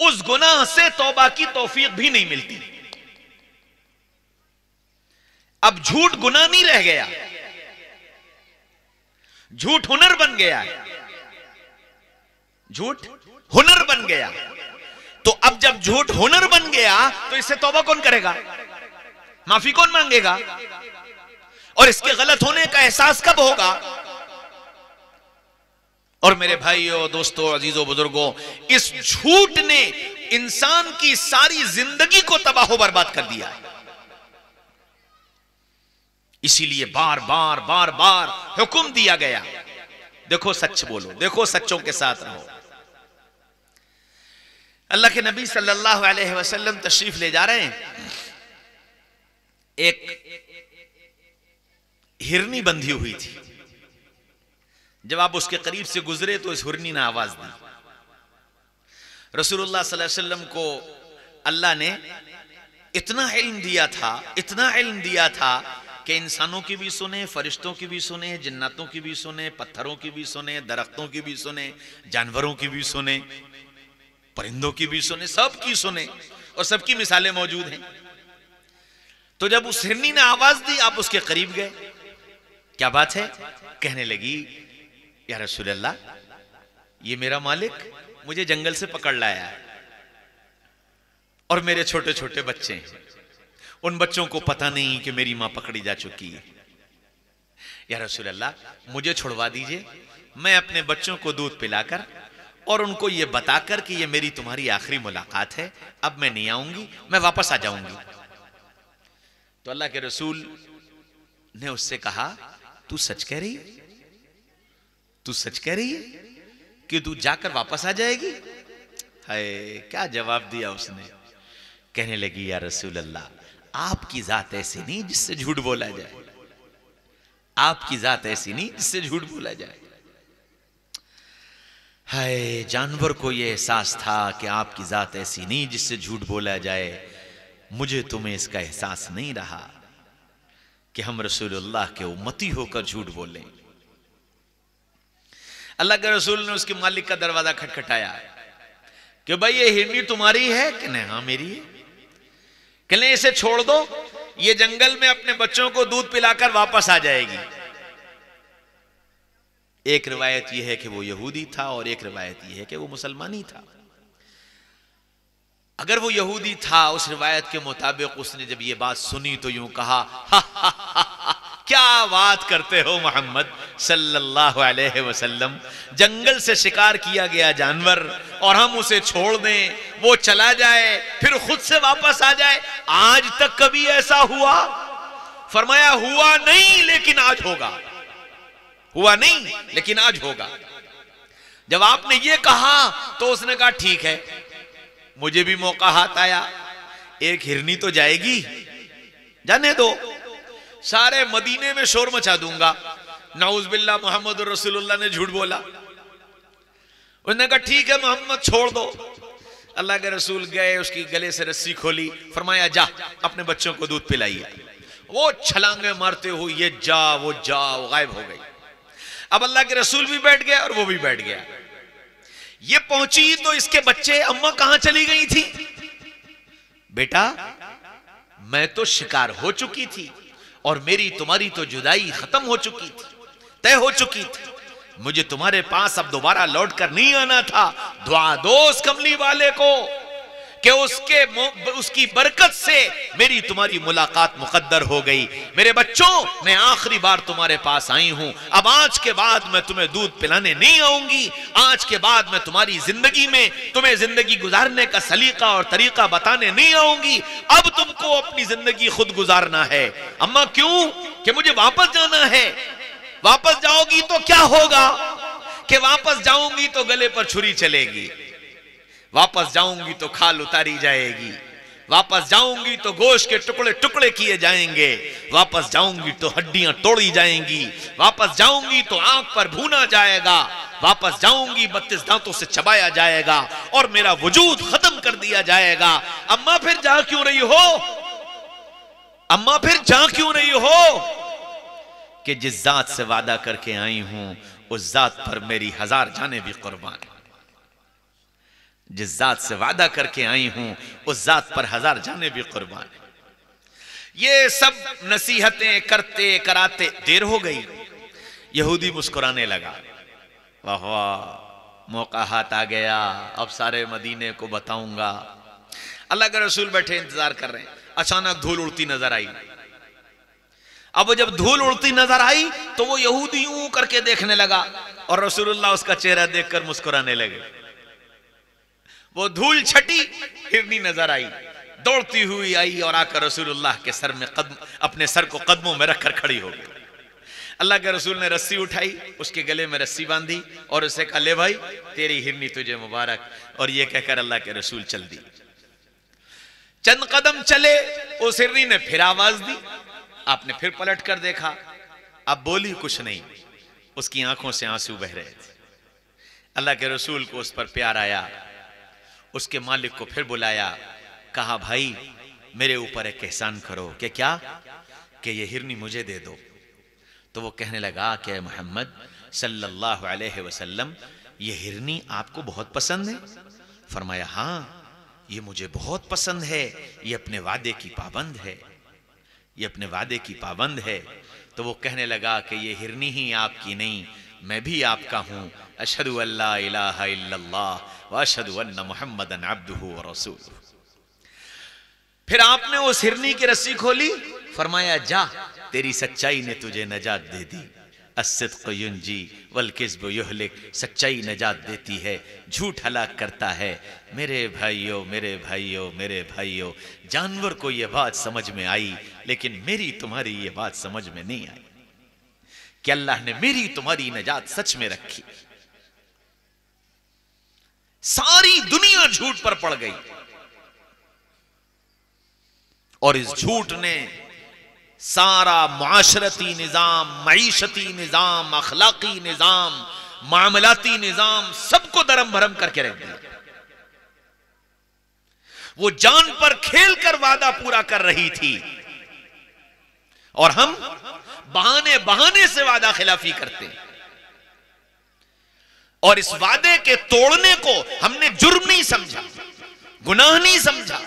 उस गुनाह से तौबा की तौफीक भी नहीं मिलती। अब झूठ गुनाह नहीं रह गया, झूठ हुनर बन गया है, झूठ हुनर बन गया। तो अब जब झूठ हुनर बन गया तो इससे तौबा कौन करेगा? माफी कौन मांगेगा? और इसके गलत होने का एहसास कब होगा? और मेरे भाइयों, दोस्तों, अजीजों, बुजुर्गों, इस झूठ ने इंसान की सारी जिंदगी को तबाह बर्बाद कर दिया है। इसीलिए बार बार बार बार हुक्म दिया गया, देखो सच बोलो, देखो सच्चों के साथ रहो। अल्लाह के नबी सल्लल्लाहु अलैहि वसल्लम तशरीफ ले जा रहे हैं। एक हिरनी बंधी हुई थी। जब आप उसके करीब से गुजरे तो इस हिरनी ने आवाज दी। रसूलुल्लाह सल्लल्लाहु अलैहि वसल्लम को अल्लाह ने इतना इल्म दिया था, इतना इल्म दिया था कि इंसानों की भी सुने, फरिश्तों की भी सुने, जन्नतों की भी सुने, पत्थरों की भी सुने, दरख्तों की भी सुने, जानवरों की भी सुने, परिंदों की भी सुने, सबकी सुने, और सबकी मिसालें मौजूद हैं। तो जब उस हिरनी ने आवाज दी, आप उसके करीब गए क्या बात है? कहने लगी, या रसूल अल्लाह, ये मेरा मालिक मुझे जंगल से पकड़ लाया है और मेरे छोटे छोटे बच्चे हैं। उन बच्चों को पता नहीं कि मेरी मां पकड़ी जा चुकी है। या रसूल अल्लाह, मुझे छुड़वा दीजिए, मैं अपने बच्चों को दूध पिलाकर और उनको ये बताकर कि ये मेरी तुम्हारी आखिरी मुलाकात है, अब मैं नहीं आऊंगी, मैं वापस आ जाऊंगी। तो अल्लाह के रसूल ने उससे कहा, तू सच कह रही है? तू सच कह रही है कि तू जाकर वापस आ जाएगी? हाय, क्या जवाब दिया उसने। कहने लगी, या रसूल अल्लाह, आपकी जात ऐसी नहीं जिससे झूठ बोला जाए, आपकी जात ऐसी नहीं जिससे झूठ बोला जाए। हाय, जानवर को यह एहसास था कि आपकी जात ऐसी नहीं जिससे झूठ बोला जाए। मुझे तुम्हें इसका एहसास नहीं रहा कि हम रसूलुल्लाह के उम्मती होकर झूठ बोलें। अल्लाह के रसूल ने उसके मालिक का दरवाजा खटखटाया कि भाई ये हिरनी तुम्हारी है? कि नहीं, हाँ मेरी है। कहने, इसे छोड़ दो, ये जंगल में अपने बच्चों को दूध पिलाकर वापस आ जाएगी। एक रिवायत यह है कि वो यहूदी था और एक रिवायत यह है कि वो मुसलमानी था। अगर वो यहूदी था, उस रिवायत के मुताबिक उसने जब ये बात सुनी तो यूं कहा, हा, हा, हा, हा, क्या बात करते हो मोहम्मद सल्लल्लाहु अलैहि वसल्लम, जंगल से शिकार किया गया जानवर और हम उसे छोड़ दें, वो चला जाए फिर खुद से वापस आ जाए? आज तक कभी ऐसा हुआ? फरमाया, हुआ नहीं लेकिन आज होगा, हुआ नहीं लेकिन आज होगा। जब आपने ये कहा तो उसने कहा, ठीक है, मुझे भी मौका हाथ आया, एक हिरनी तो जाएगी, जाने दो, सारे मदीने में शोर मचा दूंगा। नाउज़ बिल्लाह, मोहम्मद रसूलुल्लाह ने झूठ बोला। उसने कहा, ठीक है मोहम्मद, छोड़ दो। अल्लाह के रसूल गए, उसकी गले से रस्सी खोली, फरमाया, जा अपने बच्चों को दूध पिलाइए। वो छलांगे मारते हुए ये जा वो गायब हो गई। अब अल्लाह के रसूल भी बैठ गया और वो भी बैठ गया। ये पहुंची तो इसके बच्चे, अम्मा कहां चली गई थी? बेटा, मैं तो शिकार हो चुकी थी और मेरी तुम्हारी तो जुदाई खत्म हो चुकी थी, तय हो चुकी थी। मुझे तुम्हारे पास अब दोबारा लौट कर नहीं आना था। दुआ दो उस कमली वाले को कि उसकी बरकत से मेरी तुम्हारी मुलाकात मुकद्दर हो गई। मेरे बच्चों, मैं आखिरी बार तुम्हारे पास आई हूं, अब आज के बाद मैं तुम्हें दूध पिलाने नहीं आऊंगी। आज के बाद मैं तुम्हारी जिंदगी में तुम्हें जिंदगी गुजारने का सलीका और तरीका बताने नहीं आऊंगी। अब तुमको अपनी जिंदगी खुद गुजारना है। अम्मा, क्यों? कि मुझे वापस जाना है। वापस जाओगी तो क्या होगा? कि वापस जाऊंगी तो गले पर छुरी चलेगी, वापस जाऊंगी तो खाल उतारी जाएगी, वापस जाऊंगी तो गोश्त के टुकड़े टुकड़े किए जाएंगे, वापस जाऊंगी तो हड्डियां तोड़ी जाएंगी, वापस जाऊंगी तो आंख पर भूना जाएगा, वापस जाऊंगी 32 दांतों से चबाया जाएगा और मेरा वजूद खत्म कर दिया जाएगा। अम्मा, फिर जा क्यों रही हो? अम्मा, फिर जा क्यों रही हो? कि जिस जात से वादा करके आई हूं उस जात पर मेरी 1000 जाने भी कुर्बान। जिस जात से वादा करके आई हूं उस जात पर 1000 जाने भी कुर्बान। ये सब नसीहतें करते कराते देर हो गई। यहूदी मुस्कुराने लगा, वाह वाह, मौका हाथ आ गया, अब सारे मदीने को बताऊंगा। अल्लाह के रसूल बैठे इंतजार कर रहे हैं। अचानक धूल उड़ती नजर आई। अब जब धूल उड़ती नजर आई तो वो यहूदी यूं करके देखने लगा और रसूलुल्लाह उसका चेहरा देखकर मुस्कुराने लगे। वो धूल छटी, हिरनी नजर आई, दौड़ती हुई आई और आकर रसूलुल्लाह के सर में अपने सर को कदमों में रखकर खड़ी हो गई। अल्लाह के रसूल ने रस्सी उठाई, उसके गले में रस्सी बांधी और उसे कहा, ले भाई, तेरी हिरनी तुझे मुबारक। और ये कहकर अल्लाह के रसूल चल दी। चंद कदम चले, उस हिरनी ने फिर आवाज दी। आपने फिर पलट कर देखा, अब बोली कुछ नहीं, उसकी आंखों से आंसू बह रहे थे। अल्लाह के रसूल को उस पर प्यार आया। उसके मालिक को फिर बुलाया, कहा, भाई मेरे ऊपर एक एहसान करो। कि क्या? कि ये हिरनी मुझे दे दो। तो वो कहने लगा कि मोहम्मद सल्लल्लाहु अलैहि वसल्लम, ये हिरनी आपको बहुत पसंद है? फरमाया, हाँ, ये मुझे बहुत पसंद है, ये अपने वादे की पाबंद है, ये अपने वादे की पाबंद है। तो वो कहने लगा कि ये हिरनी ही आपकी नहीं, मैं भी आपका हूं। अशहदु अल्ला इलाहा इल्लल्लाह व अशहदु अन्ना मुहम्मदन अब्दुहु व रसूलुहु। फिर आपने उस हिरनी की रस्सी खोली, फरमाया जा, तेरी सच्चाई ने तुझे नजात दे दी। अस्सिद्क़ु युंजी वल किज़्बु युहलिक, सच्चाई नजात देती है, झूठ हलाक करता है। मेरे भाइयों मेरे भाइयों मेरे भाइयों, जानवर को यह बात समझ में आई, लेकिन मेरी तुम्हारी ये बात समझ में नहीं आई कि अल्लाह ने मेरी तुम्हारी नजात सच में रखी। सारी दुनिया झूठ पर पड़ गई और इस झूठ ने सारा मुआशरती निजाम, मईशती निजाम, अखलाकी निजाम, मामलाती निजाम सबको दरम भरम करके रख दिया। वो जान पर खेल कर वादा पूरा कर रही थी और हम बहाने बहाने से वादा खिलाफी करते, और इस वादे के तोड़ने को हमने जुर्म नहीं समझा, गुनाह नहीं समझा।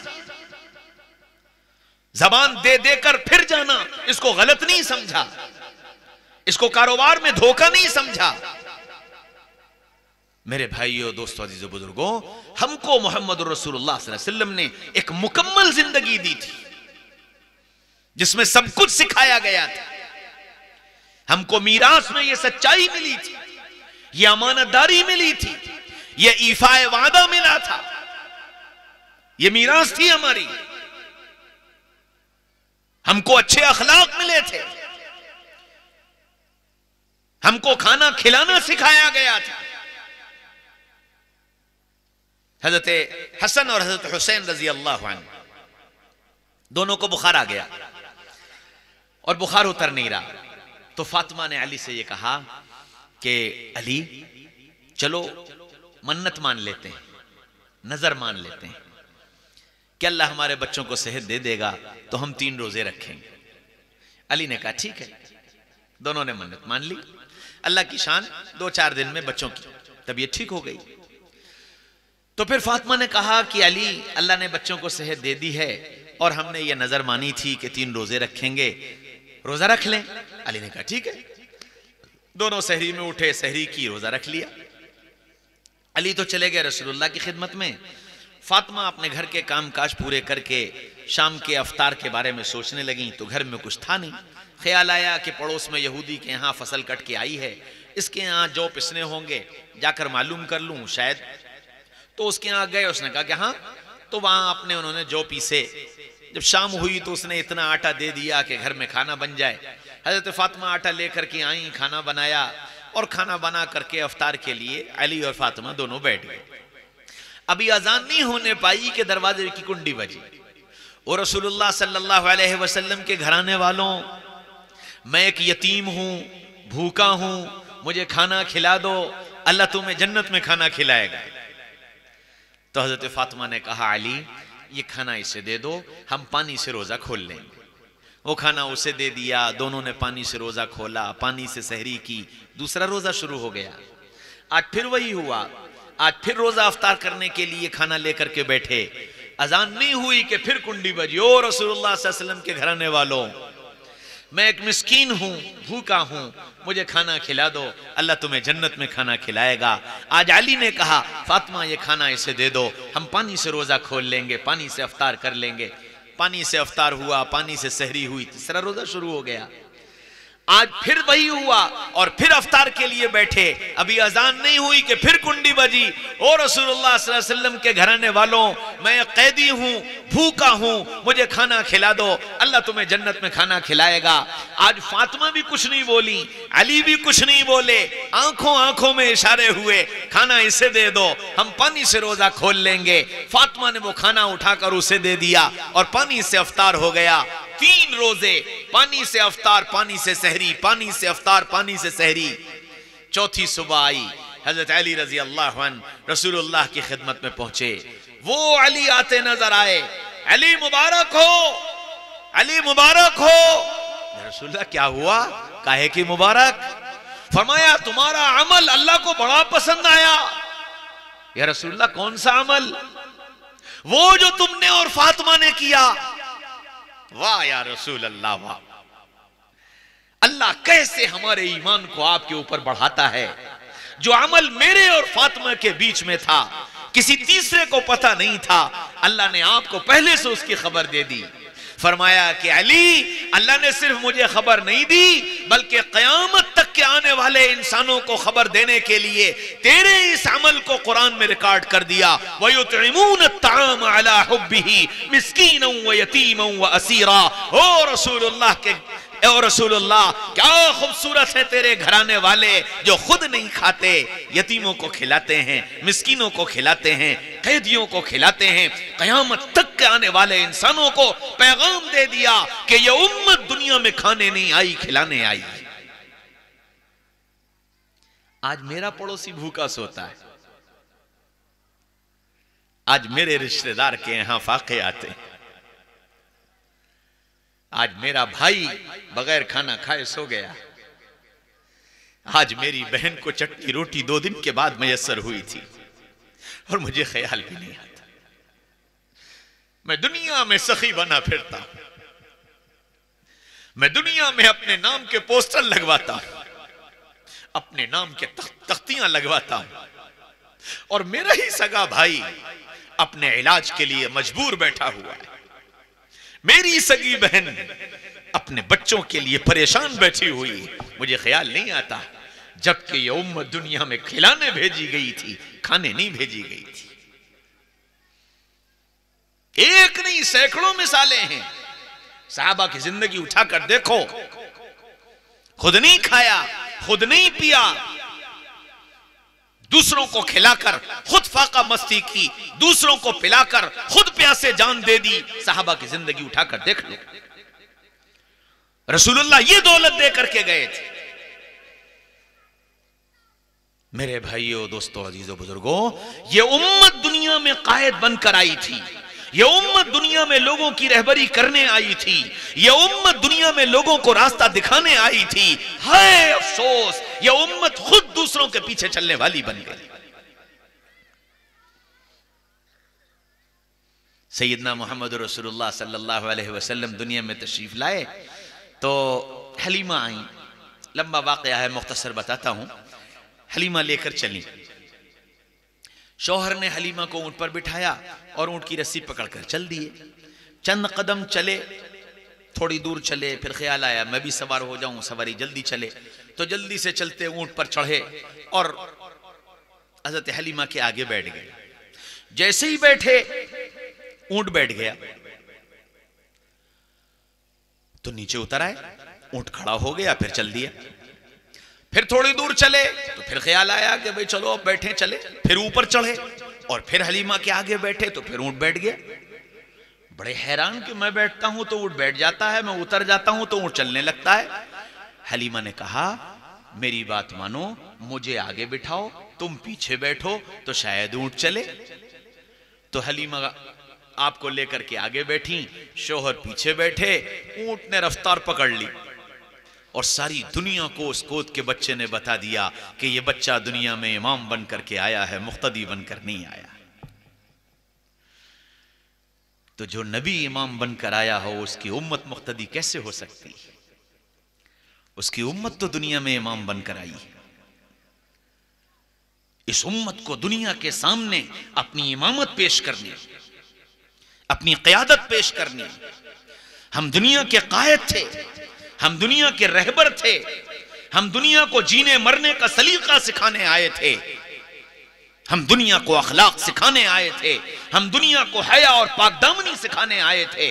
जबान दे देकर फिर जाना, इसको गलत नहीं समझा, इसको कारोबार में धोखा नहीं समझा। मेरे भाइयों, दोस्तों, अजीजों, बुजुर्गों, हमको मोहम्मद रसूलुल्लाह सल्लल्लाहु अलैहि वसल्लम ने एक मुकम्मल जिंदगी दी थी जिसमें सब कुछ सिखाया गया था। हमको मीरास में यह सच्चाई मिली थी, यह अमानतदारी मिली थी, यह ईफाए वादा मिला था, यह मीरास थी हमारी। हमको अच्छे अखलाक मिले थे, हमको खाना खिलाना सिखाया गया था। हजरत हसन और हजरत हुसैन रजी अल्लाह अन्हु दोनों को बुखार आ गया और बुखार उतर नहीं रहा, तो फातिमा ने अली से यह कहा कि अली चलो मन्नत मान लेते हैं, नजर मान लेते हैं कि अल्लाह हमारे बच्चों को सेहत दे देगा तो हम 3 रोजे रखेंगे। अली ने कहा ठीक है। दोनों ने मन्नत मान ली। अल्लाह की शान, 2-4 दिन में बच्चों की तबीयत ठीक हो गई। तो फिर फातिमा ने कहा कि अली, अल्लाह ने बच्चों को सेहत दे दी है और हमने ये नजर मानी थी कि 3 रोजे रखेंगे, रोजा रख लें। अली ने कहा ठीक है। दोनों सहरी में उठे, सहरी की, रोजा रख लिया। अली तो चले गए रसूलुल्लाह की खिदमत में। फातिमा अपने घर के कामकाज पूरे करके शाम के अफ्तार के बारे में सोचने लगी तो घर में कुछ था नहीं। ख्याल आया कि पड़ोस में यहूदी के यहाँ फसल कट के आई है, इसके यहाँ जौ पिसने होंगे, जाकर मालूम कर लूं शायद। तो उसके यहाँ गए, उसने कहा कि हाँ। तो वहां अपने उन्होंने जौ पीसे। जब शाम हुई तो उसने इतना आटा दे दिया कि घर में खाना बन जाए। हजरत फातिमा आटा लेकर के आई, खाना बनाया और खाना बना करके अफ्तार के लिए अली और फातिमा दोनों बैठ गए। अभी अजान नहीं होने पाई कि दरवाजे की कुंडी बजी। और रसूलुल्लाह सल्लल्लाहु अलैहि वसल्लम के घराने वालों, मैं एक यतीम हूं, भूखा हूं, मुझे खाना खिला दो, अल्लाह तुम्हें जन्नत में खाना खिलाएगा। तो हजरत फातिमा ने कहा अली, ये खाना इसे दे दो, हम पानी से रोजा खोल लेंगे। वो खाना उसे दे दिया, दोनों ने पानी से रोजा खोला, पानी से सहरी की, दूसरा रोजा शुरू हो गया। आज फिर वही हुआ। आज फिर रोजा अफ्तार करने के लिए खाना लेकर के बैठे, अजान नहीं हुई कि फिर कुंडी बजी। ओ रसूलुल्लाह सल्लल्लाहु अलैहि वसल्लम के घराने वालों, मैं एक मिस्कीन हूं, भूखा हूं, मुझे खाना खिला दो, अल्लाह तुम्हें जन्नत में खाना खिलाएगा। आज अली ने कहा फातिमा ये खाना इसे दे दो, हम पानी से रोजा खोल लेंगे, पानी से अफ्तार कर लेंगे। पानी से अफ्तार हुआ, पानी से सहरी हुई, तीसरा रोजा शुरू हो गया। आज फिर वही हुआ और फिर अफ्तार के लिए बैठे, अभी अजान नहीं हुई कि फिर कुंडी बजी। ओ रसूलुल्लाह सल्लल्लाहु अलैहि वसल्लम के घराने वालों, मैं कैदी हूं, भूखा हूं, मुझे खाना खिला दो, अल्लाह तुम्हें जन्नत में खाना खिलाएगा। आज फातिमा भी कुछ नहीं बोली, अली भी कुछ नहीं बोले, आंखों आंखों में इशारे हुए, खाना इसे दे दो, हम पानी से रोजा खोल लेंगे। फातिमा ने वो खाना उठाकर उसे दे दिया और पानी से अफ्तार हो गया। 3 रोजे, पानी से अफ्तार, पानी से सहरी, पानी से अफ्तार, पानी से सहरी। चौथी सुबह आई, हजरत अली रजी अल्लाह अन्हु रसूलुल्लाह की खिदमत में पहुंचे। वो अली आते नजर आए। अली मुबारक हो, अली मुबारक हो। रसूलुल्लाह क्या हुआ, काहे की मुबारक? फरमाया तुम्हारा अमल अल्लाह को बड़ा पसंद आया। या रसूलुल्लाह कौन सा अमल? वो जो तुमने और फातिमा ने किया। वाह या रसूल अल्लाह वाह। अल्लाह कैसे हमारे ईमान को आपके ऊपर बढ़ाता है। जो अमल मेरे और फातिमा के बीच में था, किसी तीसरे को पता नहीं था, अल्लाह ने आपको पहले से उसकी खबर दे दी। फरमाया कि अली, अल्लाह ने सिर्फ मुझे खबर नहीं दी बल्कि क़यामत तक के आने वाले इंसानों को खबर देने के लिए तेरे इस अमल को कुरान में रिकॉर्ड कर दिया। वयुतइमून अत्ताम अला हुब्बिही मिस्कीनन व यतीमन व असीरा। ओ रसूलुल्लाह के और रसूलुल्लाह, क्या खूबसूरत है तेरे घराने वाले जो खुद नहीं खाते, यतीमों को खिलाते हैं, मिस्कीनों को खिलाते हैं, कैदियों को खिलाते हैं। क़यामत तक के आने वाले इंसानों को पैगाम दे दिया कि ये उम्मत दुनिया में खाने नहीं आई, खिलाने आई। आज मेरा पड़ोसी भूखा सोता है, आज मेरे रिश्तेदार के यहां फाके आते हैं, आज मेरा भाई बगैर खाना खाए सो गया, आज मेरी बहन को चटनी रोटी 2 दिन के बाद मैसर हुई थी और मुझे ख्याल भी नहीं आता। मैं दुनिया में सखी बना फिरता हूं, मैं दुनिया में अपने नाम के पोस्टर लगवाता हूं, अपने नाम के तख्तियां लगवाता हूं, और मेरा ही सगा भाई अपने इलाज के लिए मजबूर बैठा हुआ है। मेरी सगी बहन अपने बच्चों के लिए परेशान बैठी हुई। मुझे ख्याल नहीं आता, जबकि ये उम्मत दुनिया में खिलाने भेजी गई थी, खाने नहीं भेजी गई थी। एक नहीं सैकड़ों मिसालें हैं। साहबा की जिंदगी उठाकर देखो, खुद नहीं खाया, खुद नहीं पिया, दूसरों को खिलाकर खुद फाका मस्ती की, दूसरों को पिलाकर खुद प्यासे जान दे दी। साहबा की जिंदगी उठाकर देख लो। रसूलुल्लाह ये दौलत दे करके गए थे। मेरे भाइयों, दोस्तों, अजीजों, बुजुर्गों, ये उम्मत दुनिया में कायद बनकर आई थी, ये उम्मत दुनिया में लोगों की रहबरी करने आई थी, ये उम्मत दुनिया में लोगों को रास्ता दिखाने आई थी। हाय अफसोस, ये उम्मत खुद दूसरों के पीछे चलने वाली बन गई। सैयदना मोहम्मद रसूलुल्लाह सल्लल्लाहु अलैहि वसल्लम दुनिया में तशरीफ लाए तो हलीमा आई। लंबा वाकया है, मुख्तसर बताता हूं। हलीमा लेकर चली। शौहर ने हलीमा को ऊंट पर बिठाया और ऊंट की रस्सी पकड़कर चल दिए। चंद कदम चले, थोड़ी दूर चले, फिर ख्याल आया मैं भी सवार हो जाऊं, सवारी जल्दी चले, तो जल्दी से चलते ऊंट पर चढ़े और हजरत हलीमा के आगे बैठ गए। जैसे ही बैठे ऊंट बैठ गया तो नीचे उतर आए, ऊंट खड़ा हो गया, फिर चल दिया। फिर थोड़ी दूर चले तो फिर ख्याल आया कि भाई चलो अब बैठे चले, फिर ऊपर चढ़े और फिर हलीमा के आगे बैठे तो फिर ऊंट बैठ गया। बड़े हैरान कि मैं बैठता हूं तो ऊंट बैठ जाता है, मैं उतर जाता हूं तो ऊंट चलने लगता है। हलीमा ने कहा मेरी बात मानो, मुझे आगे बिठाओ, तुम पीछे बैठो तो शायद ऊंट चले। तो हलीमा आपको लेकर के आगे बैठी, शोहर पीछे बैठे, ऊंट ने रफ्तार पकड़ ली और सारी दुनिया को उस गोद के बच्चे ने बता दिया कि ये बच्चा दुनिया में इमाम बन करके आया है, मुख्तदी बनकर नहीं आया। तो जो नबी इमाम बनकर आया हो उसकी उम्मत मुख्तदी कैसे हो सकती? उसकी उम्मत तो दुनिया में इमाम बनकर आई है। इस उम्मत को दुनिया के सामने अपनी इमामत पेश करनी, अपनी क़यादत पेश करनी। हम दुनिया के कायद थे, हम दुनिया के रहबर थे, हम दुनिया को जीने मरने का सलीका सिखाने आए थे, हम दुनिया को अखलाक सिखाने आए थे, हम दुनिया को हया और पाकदामनी सिखाने आए थे,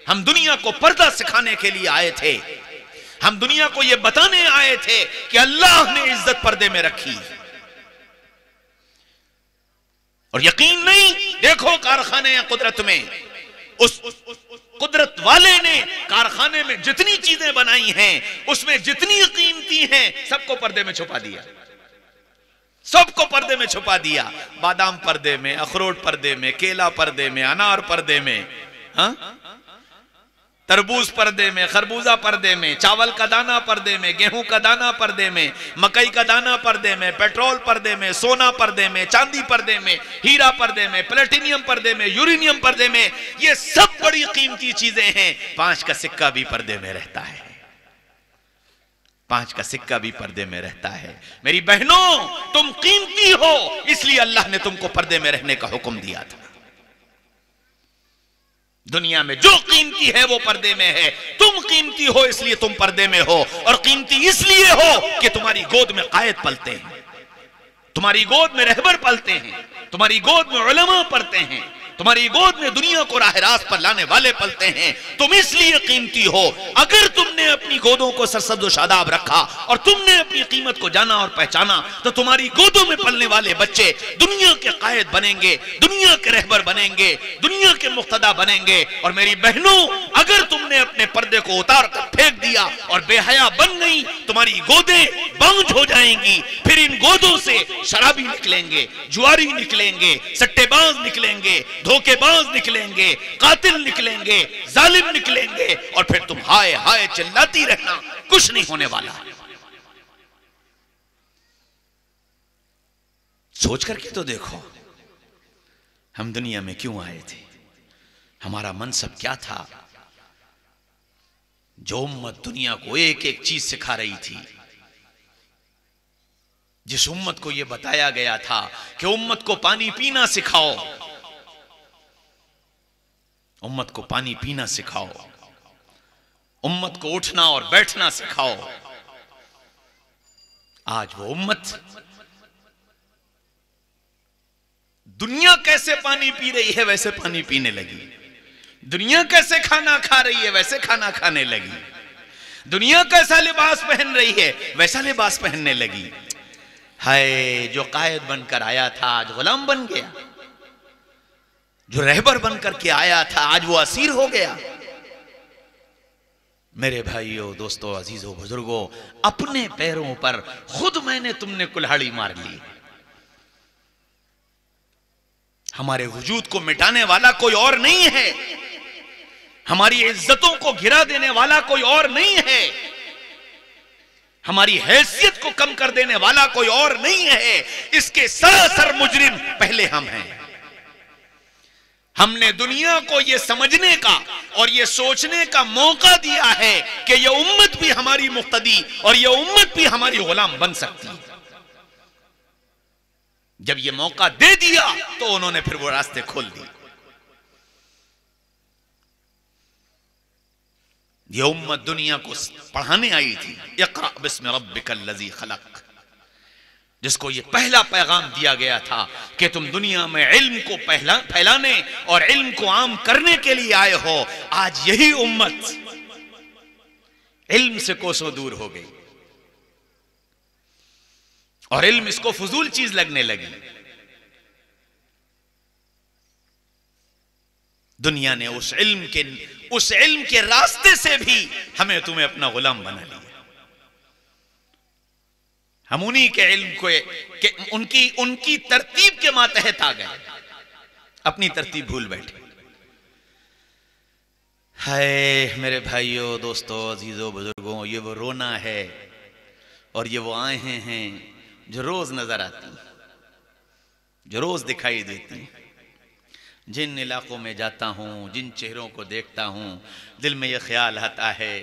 हम दुनिया को पर्दा सिखाने के लिए आए थे, हम दुनिया को यह बताने आए थे कि अल्लाह ने इज्जत पर्दे में रखी। और यकीन नहीं, देखो कारखाने या कुदरत में, उस कुदरत वाले ने कारखाने में जितनी चीजें बनाई हैं, उसमें जितनी कीमती हैं, सबको पर्दे में छुपा दिया, सबको पर्दे में छुपा दिया। बादाम पर्दे में, अखरोट पर्दे में, केला पर्दे में, अनार पर्दे में, हाँ, तरबूज पर्दे में, खरबूजा पर्दे में, चावल का दाना पर्दे में, गेहूं का दाना पर्दे में, मकई का दाना पर्दे में, पेट्रोल पर्दे में, सोना पर्दे में, चांदी पर्दे में, हीरा पर्दे में, प्लेटिनियम पर्दे में, यूरेनियम पर्दे में। ये सब बड़ी कीमती चीजें हैं। 5 का सिक्का भी पर्दे में रहता है। 5 का सिक्का भी पर्दे में रहता है। मेरी बहनों, तुम कीमती हो, इसलिए अल्लाह ने तुमको पर्दे में रहने का हुक्म दिया था। दुनिया में जो कीमती है वो पर्दे में है। तुम कीमती हो इसलिए तुम पर्दे में हो, और कीमती इसलिए हो कि तुम्हारी गोद में कायद पलते हैं, तुम्हारी गोद में रहबर पलते हैं, तुम्हारी गोद में उलमा पढ़ते हैं, तुम्हारी गोद में दुनिया को राह रास्त पर लाने वाले पलते हैं। तुम इसलिए कीमती हो। अगर तुमने अपनी गोदों को सरसब्ज़ व शादाब रखा और तुमने अपनी कीमत को जाना और पहचाना, तो तुम्हारी गोदों में पलने वाले बच्चे दुनिया के कायद बनेंगे, दुनिया के रहबर बनेंगे, दुनिया के मुक्तदा बनेंगे। और मेरी बहनों, अगर तुमने अपने पर्दे को उतार कर फेंक दिया और बेहया बन गई, तुम्हारी गोदें बांझ हो जाएंगी। फिर इन गोदों से शराबी निकलेंगे, जुआरी निकलेंगे, सट्टेबाज निकलेंगे, धोखेबाज निकलेंगे, कातिल निकलेंगे, जालिम निकलेंगे, और फिर तुम हाय हाय चिल्लाती रहना, कुछ नहीं होने वाला। सोच करके तो देखो, हम दुनिया में क्यों आए थे, हमारा मनसब क्या था। जो उम्मत दुनिया को एक एक चीज सिखा रही थी, जिस उम्मत को यह बताया गया था कि उम्मत को पानी पीना सिखाओ, उम्मत को पानी पीना सिखाओ, उम्मत को उठना और बैठना सिखाओ, आज वो उम्मत दुनिया कैसे पानी पी रही है वैसे पानी पीने लगी, दुनिया कैसे खाना खा रही है वैसे खाना खाने लगी, दुनिया कैसा लिबास पहन रही है वैसा लिबास पहनने लगी। हाय, जो कायद बनकर आया था आज गुलाम बन गया, जो रहबर बनकर के आया था आज वो असीर हो गया। मेरे भाइयों, दोस्तों, अजीजों, बुजुर्गों, अपने पैरों पर खुद मैंने तुमने कुल्हाड़ी मार ली। हमारे वजूद को मिटाने वाला कोई और नहीं है, हमारी इज्जतों को गिरा देने वाला कोई और नहीं है, हमारी हैसियत को कम कर देने वाला कोई और नहीं है। इसके सरासर मुजरिम पहले हम हैं। हमने दुनिया को यह समझने का और यह सोचने का मौका दिया है कि यह उम्मत भी हमारी मुक्तदी और यह उम्मत भी हमारी गुलाम बन सकती है। जब यह मौका दे दिया तो उन्होंने फिर वो रास्ते खोल दिए। यह उम्मत दुनिया को पढ़ाने आई थी, इक़रा बिस्मि रब्बिकल लज़ी खलक़, जिसको ये पहला पैगाम दिया गया था कि तुम दुनिया में इल्म को फैलाने और इल्म को आम करने के लिए आए हो। आज यही उम्मत इल्म से कोसों दूर हो गई और इल्म इसको फजूल चीज लगने लगी। दुनिया ने उस इल्म के रास्ते से भी हमें तुम्हें अपना गुलाम बना लिया। हम उन्हीं के इल्म को उनकी तरतीब के मातहत आ गए, अपनी तरतीब भूल बैठे। हाय मेरे भाइयों, दोस्तों, अजीजों, बुजुर्गों, ये वो रोना है और ये वो आएं हैं जो रोज नजर आती, जो रोज दिखाई देती। जिन इलाकों में जाता हूं, जिन चेहरों को देखता हूं, दिल में ये ख्याल आता है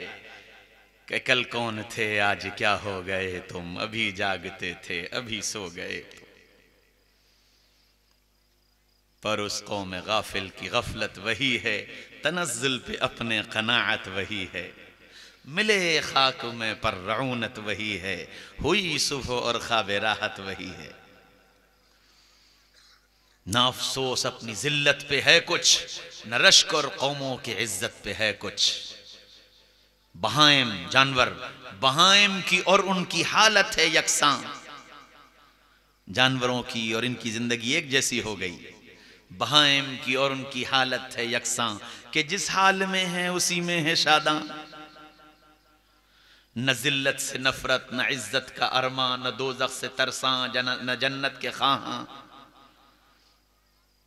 कि कल कौन थे, आज क्या हो गए तुम, अभी जागते थे अभी सो गए तुम। पर उस कौम गाफिल की गफलत वही है, तनज़्ज़ुल पे अपने क़नाअत वही है, मिले खाक में पर रऊनत वही है, हुई सुबह और ख्वाब राहत वही है। ना अफसोस अपनी जिल्लत पे है कुछ, न रश्क और कौमों की इज्जत पे है कुछ। बहाइम जानवर, बहाइम की और उनकी हालत है यकसां, जानवरों की और इनकी जिंदगी एक जैसी हो गई। बहाइम की और उनकी हालत है यकसां कि जिस हाल में है उसी में है शादां। न जिल्लत से नफरत, न इज्जत का अरमा, न दोज़ख से तरसां, न जन्नत के ख्वाहां।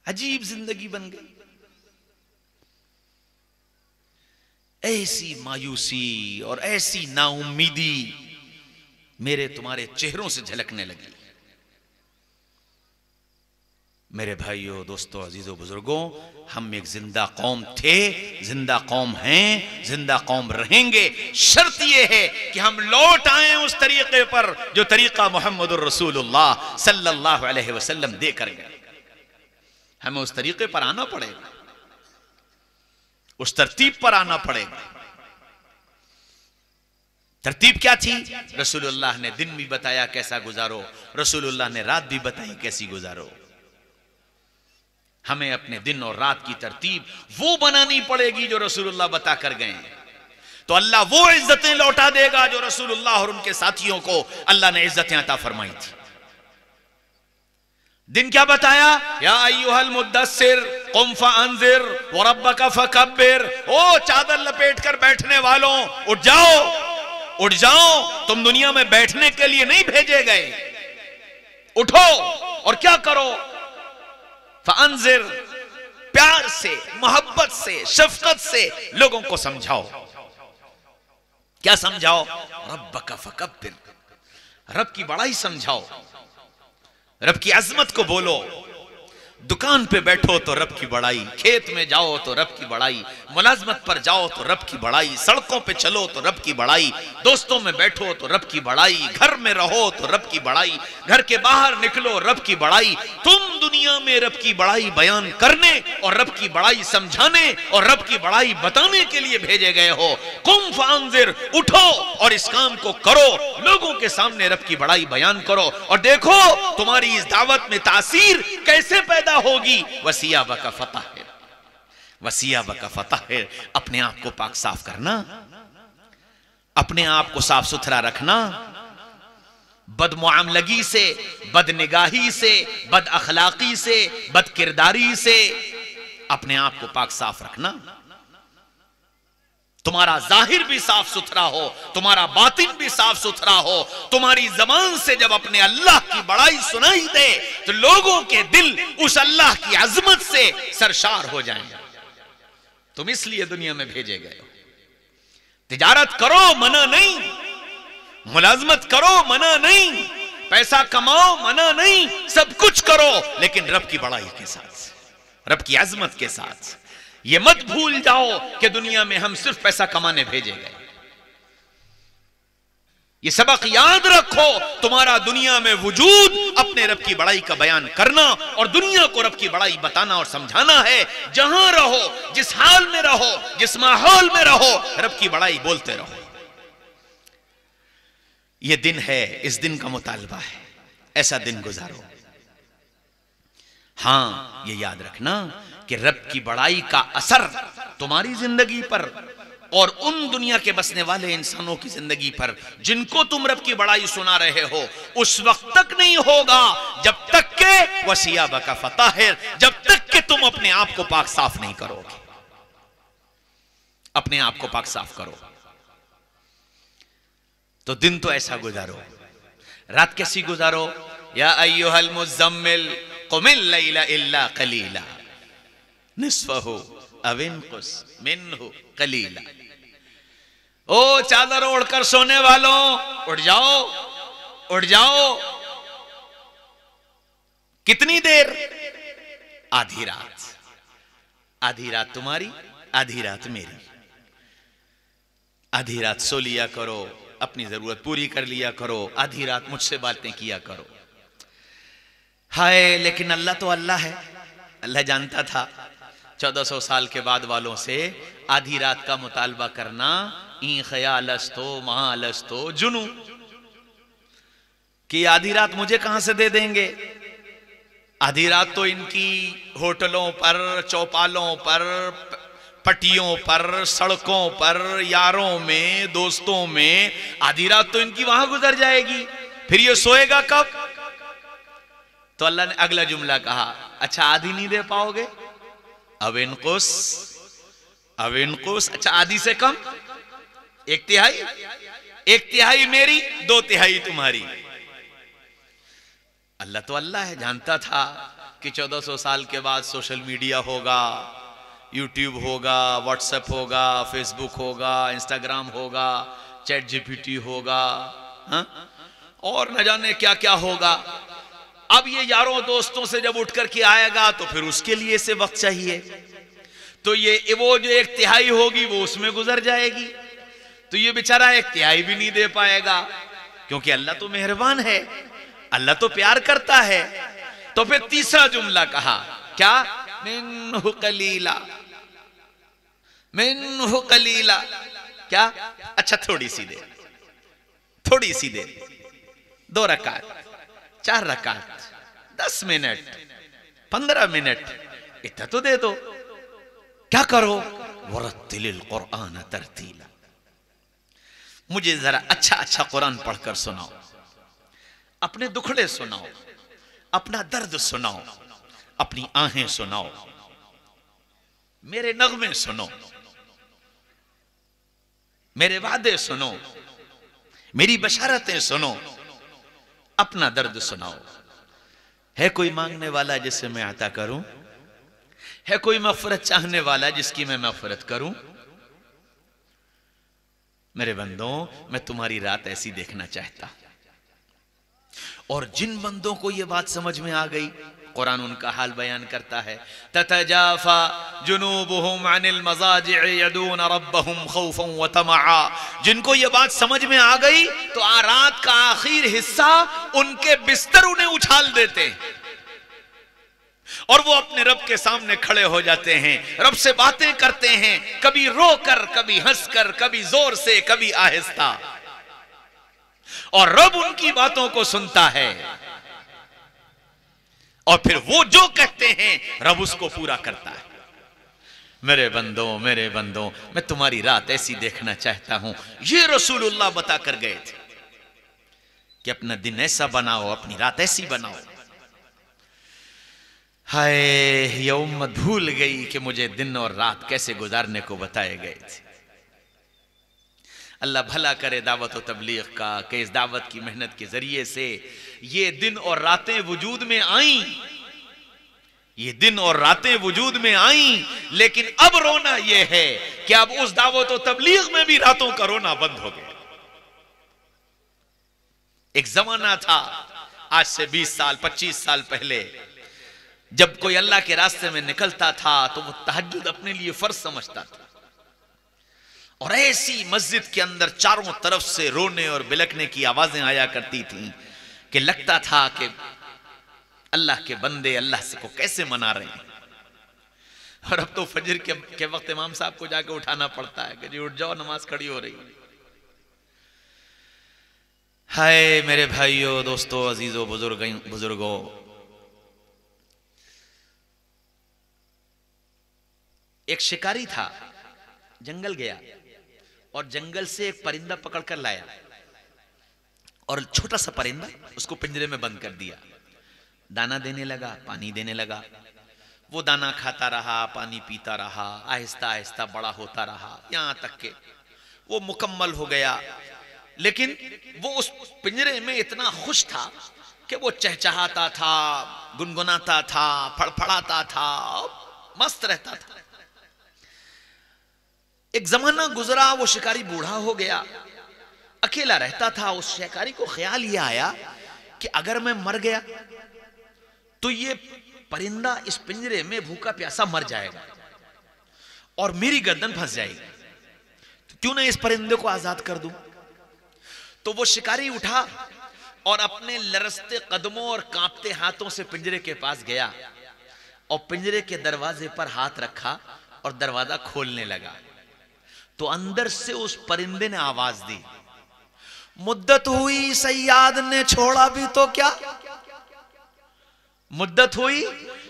अजीब जिंदगी बन गई। ऐसी मायूसी और ऐसी नाउम्मीदी मेरे तुम्हारे चेहरों से झलकने लगी। मेरे भाइयों, दोस्तों, अजीजों, बुजुर्गों, हम एक जिंदा कौम थे, जिंदा कौम हैं, जिंदा कौम रहेंगे। शर्त यह है कि हम लौट आए उस तरीके पर जो तरीका मोहम्मदुर रसूलुल्लाह सल्लल्लाहु अलैहि वसल्लम देकर गए। हमें उस तरीके पर आना पड़ेगा, उस तरतीब पर आना पड़ेगा। तरतीब क्या थी? रसूलुल्लाह ने दिन भी बताया कैसा गुजारो, रसूलुल्लाह ने रात भी बताई कैसी गुजारो। हमें अपने दिन और रात की तरतीब वो बनानी पड़ेगी जो रसूलुल्लाह बता कर गए। तो अल्लाह वो इज्जतें लौटा देगा जो रसूलुल्लाह और उनके साथियों को अल्लाह ने इज्जतें अता फरमाई थी। दिन क्या बताया? या अय्युहल मुद्दस्सिर कुम फअंज़िर व रब्बका फकब्बिर। ओ चादर लपेट कर बैठने वालों, उठ जाओ, उठ जाओ। तुम दुनिया में बैठने के लिए नहीं भेजे गए। उठो और क्या करो? फअंज़िर, प्यार से, मोहब्बत से, शफकत से लोगों को समझाओ। क्या समझाओ? रब्बका फकब्बिर, रब की बड़ाई समझाओ, रब की अजमत को बोलो। दुकान पे बैठो तो रब की बड़ाई, खेत में जाओ तो रब की बड़ाई, मुलाजमत पर जाओ तो रब की बड़ाई, सड़कों पे चलो तो रब की बड़ाई, दोस्तों में बैठो तो रब की बड़ाई, घर में रहो तो रब की बड़ाई, घर के बाहर निकलो रब की बड़ाई। तुम दुनिया में रब की बड़ाई बयान करने और रब की बड़ाई समझाने और रब की बड़ाई बताने के लिए भेजे गए हो। कुम फअंज़िर, उठो और इस काम को करो, लोगों के सामने रब की बड़ाई बयान करो। और देखो तुम्हारी इस दावत में तासीर कैसे पैदा होगी। वसिया बका फतह है, वसिया बका फतह है। अपने आप को पाक साफ करना, अपने आप को साफ सुथरा रखना, बदमुआमलगी से, बदनिगाही से, बद अखलाकी से, बद किरदारी से अपने आप को पाक साफ रखना। तुम्हारा जाहिर भी साफ सुथरा हो, तुम्हारा बातिन भी साफ सुथरा हो। तुम्हारी जबान से जब अपने अल्लाह की बड़ाई सुनाई दे तो लोगों के दिल उस अल्लाह की अजमत से सरशार हो जाएंगे। तुम इसलिए दुनिया में भेजे गए हो। तिजारत करो, मना नहीं, मुलाजमत करो, मना नहीं, पैसा कमाओ, मना नहीं, सब कुछ करो, लेकिन रब की बड़ाई के साथ, रब की अजमत के साथ। ये मत भूल जाओ कि दुनिया में हम सिर्फ पैसा कमाने भेजे गए। ये सबक याद रखो, तुम्हारा दुनिया में वजूद अपने रब की बड़ाई का बयान करना और दुनिया को रब की बड़ाई बताना और समझाना है। जहां रहो, जिस हाल में रहो, जिस माहौल में रहो, रब की बड़ाई बोलते रहो। ये दिन है, इस दिन का मुतालबा है, ऐसा दिन गुजारो। हां, ये याद रखना कि रब की बड़ाई का असर तुम्हारी जिंदगी पर और उन दुनिया के बसने वाले इंसानों की जिंदगी पर जिनको तुम रब की बड़ाई सुना रहे हो, उस वक्त तक नहीं होगा जब तक के वसिया बका फतह है, जब तक के तुम अपने आप को पाक साफ नहीं करोगे। अपने आप को पाक साफ करो। तो दिन तो ऐसा गुजारो, रात कैसी गुजारो? या अय्युहल मुज़म्मिल कुमिल लैला इल्ला कलीला निस्फहु अव इनकुस मिन्हु कलीला। ओ चादर ओढ़कर सोने वालों, उठ जाओ, उठ जाओ। कितनी देर? आधी रात। आधी रात तुम्हारी, आधी रात मेरी। आधी रात सो लिया करो, अपनी जरूरत पूरी कर लिया करो, आधी रात मुझसे बातें किया करो। हाय, लेकिन अल्लाह तो अल्लाह है। अल्लाह जानता था 1400 साल के बाद वालों से आधी रात का मुतालबा करना ई ख्यालस्तो महालस्तो जुनू, कि आधी रात मुझे कहां से दे देंगे। आधी रात तो इनकी होटलों पर, चौपालों पर, पटियों पर, सड़कों पर, यारों में, दोस्तों में, आधी रात तो इनकी वहां गुजर जाएगी। फिर ये सोएगा कब? तो अल्लाह ने अगला जुमला कहा, अच्छा आधी नहीं दे पाओगे? अब इनकुस, अब इनकुस, अच्छा आधी से कम, एक तिहाई। एक तिहाई मेरी, 2 तिहाई तुम्हारी। अल्लाह तो अल्लाह है, जानता था कि 1400 साल के बाद सोशल मीडिया होगा, यूट्यूब होगा, व्हाट्सएप होगा, फेसबुक होगा, इंस्टाग्राम होगा, चैट जीपीटी होगा, और न जाने क्या क्या होगा। अब ये यारों दोस्तों से जब उठ करके आएगा तो फिर उसके लिए से वक्त चाहिए, तो ये वो जो 1/3 होगी वो उसमें गुजर जाएगी, तो ये बेचारा 1/3 भी नहीं दे पाएगा, क्योंकि अल्लाह तो मेहरबान है, अल्लाह तो प्यार करता है। तो फिर तीसरा जुमला कहा क्या, मिन्हु कलीला, मिन्हु कलीला, क्या, अच्छा थोड़ी सी दे, थोड़ी सी दे, 2 रकात, 4 रकात, 10 मिनट, 15 मिनट, इतना तो दे दो। क्या करो, वरत्तिलिल कुरआन तरतीला, मुझे जरा अच्छा अच्छा कुरान पढ़कर सुनाओ, अपने दुखड़े सुनाओ, अपना दर्द सुनाओ, अपनी आहें सुनाओ, मेरे नगमे सुनो, मेरे वादे सुनो, मेरी बशारतें सुनो, अपना दर्द सुनाओ। है कोई मांगने वाला जिससे मैं अता करूं? है कोई मग़फ़िरत चाहने वाला जिसकी मैं मग़फ़िरत करूं? मेरे बंदों, मैं तुम्हारी रात ऐसी देखना चाहता, और जिन बंदों को यह बात समझ में आ गई, कुरान उनका हाल बयान करता है, ततजाफा जुनूबुहुम अनिल मज़ाजि'i यदून रब्बहुम खौफन व तमआ, जिनको यह बात समझ में आ गई तो रात का आखिर हिस्सा उनके बिस्तर उन्हें उछाल देते हैं और वो अपने रब के सामने खड़े हो जाते हैं, रब से बातें करते हैं, कभी रोकर, कभी हंसकर, कभी जोर से, कभी आहिस्ता, और रब उनकी बातों को सुनता है और फिर वो जो कहते हैं रब उसको पूरा करता है। मेरे बंदों, मेरे बंदों, मैं तुम्हारी रात ऐसी देखना चाहता हूं। ये रसूलुल्लाह बता कर गए थे कि अपना दिन ऐसा बनाओ, अपनी रात ऐसी बनाओ। हाय, ये उम्मत भूल गई कि मुझे दिन और रात कैसे गुजारने को बताए गए थे। अल्लाह भला करे दावत और तबलीग का कि इस दावत की मेहनत के जरिए से ये दिन और रातें वजूद में आईं, ये दिन और रातें वजूद में आईं, लेकिन अब रोना ये है कि अब उस दावत और तबलीग में भी रातों का रोना बंद हो गया। एक जमाना था आज से 20 साल 25 साल पहले, जब कोई अल्लाह के रास्ते में निकलता था तो वो तहज्जुद अपने लिए फर्ज समझता था, और ऐसी मस्जिद के अंदर चारों तरफ से रोने और बिलखने की आवाजें आया करती थीं कि लगता था कि अल्लाह के बंदे अल्लाह से को कैसे मना रहे हैं। और अब तो फजर के वक्त इमाम साहब को जाके उठाना पड़ता है कि जी उठ जाओ, नमाज खड़ी हो रही है। हाय मेरे भाइयों, दोस्तों, अजीजों, बुजुर्गों, एक शिकारी था, जंगल गया और जंगल से एक परिंदा पकड़कर लाया और छोटा सा परिंदा उसको पिंजरे में बंद कर दिया। दाना देने लगा, पानी देने लगा, वो दाना खाता रहा, पानी पीता रहा, आहिस्ता आहिस्ता बड़ा होता रहा, यहां तक के वो मुकम्मल हो गया। लेकिन वो उस पिंजरे में इतना खुश था कि वो चहचहाता था, गुनगुनाता था, फड़फड़ाता था, मस्त रहता था। एक जमाना गुजरा, वो शिकारी बूढ़ा हो गया, अकेला रहता था। उस शिकारी को ख्याल ये आया कि अगर मैं मर गया तो ये परिंदा इस पिंजरे में भूखा प्यासा मर जाएगा और मेरी गर्दन फंस जाएगी, तो क्यों ना इस परिंदे को आजाद कर दूं। तो वो शिकारी उठा और अपने लरसते कदमों और कांपते हाथों से पिंजरे के पास गया और पिंजरे के दरवाजे पर हाथ रखा और दरवाजा खोलने लगा। तो अंदर से उस परिंदे ने आवाज दी, मुद्दत हुई सैयाद ने छोड़ा भी तो क्या, मुद्दत हुई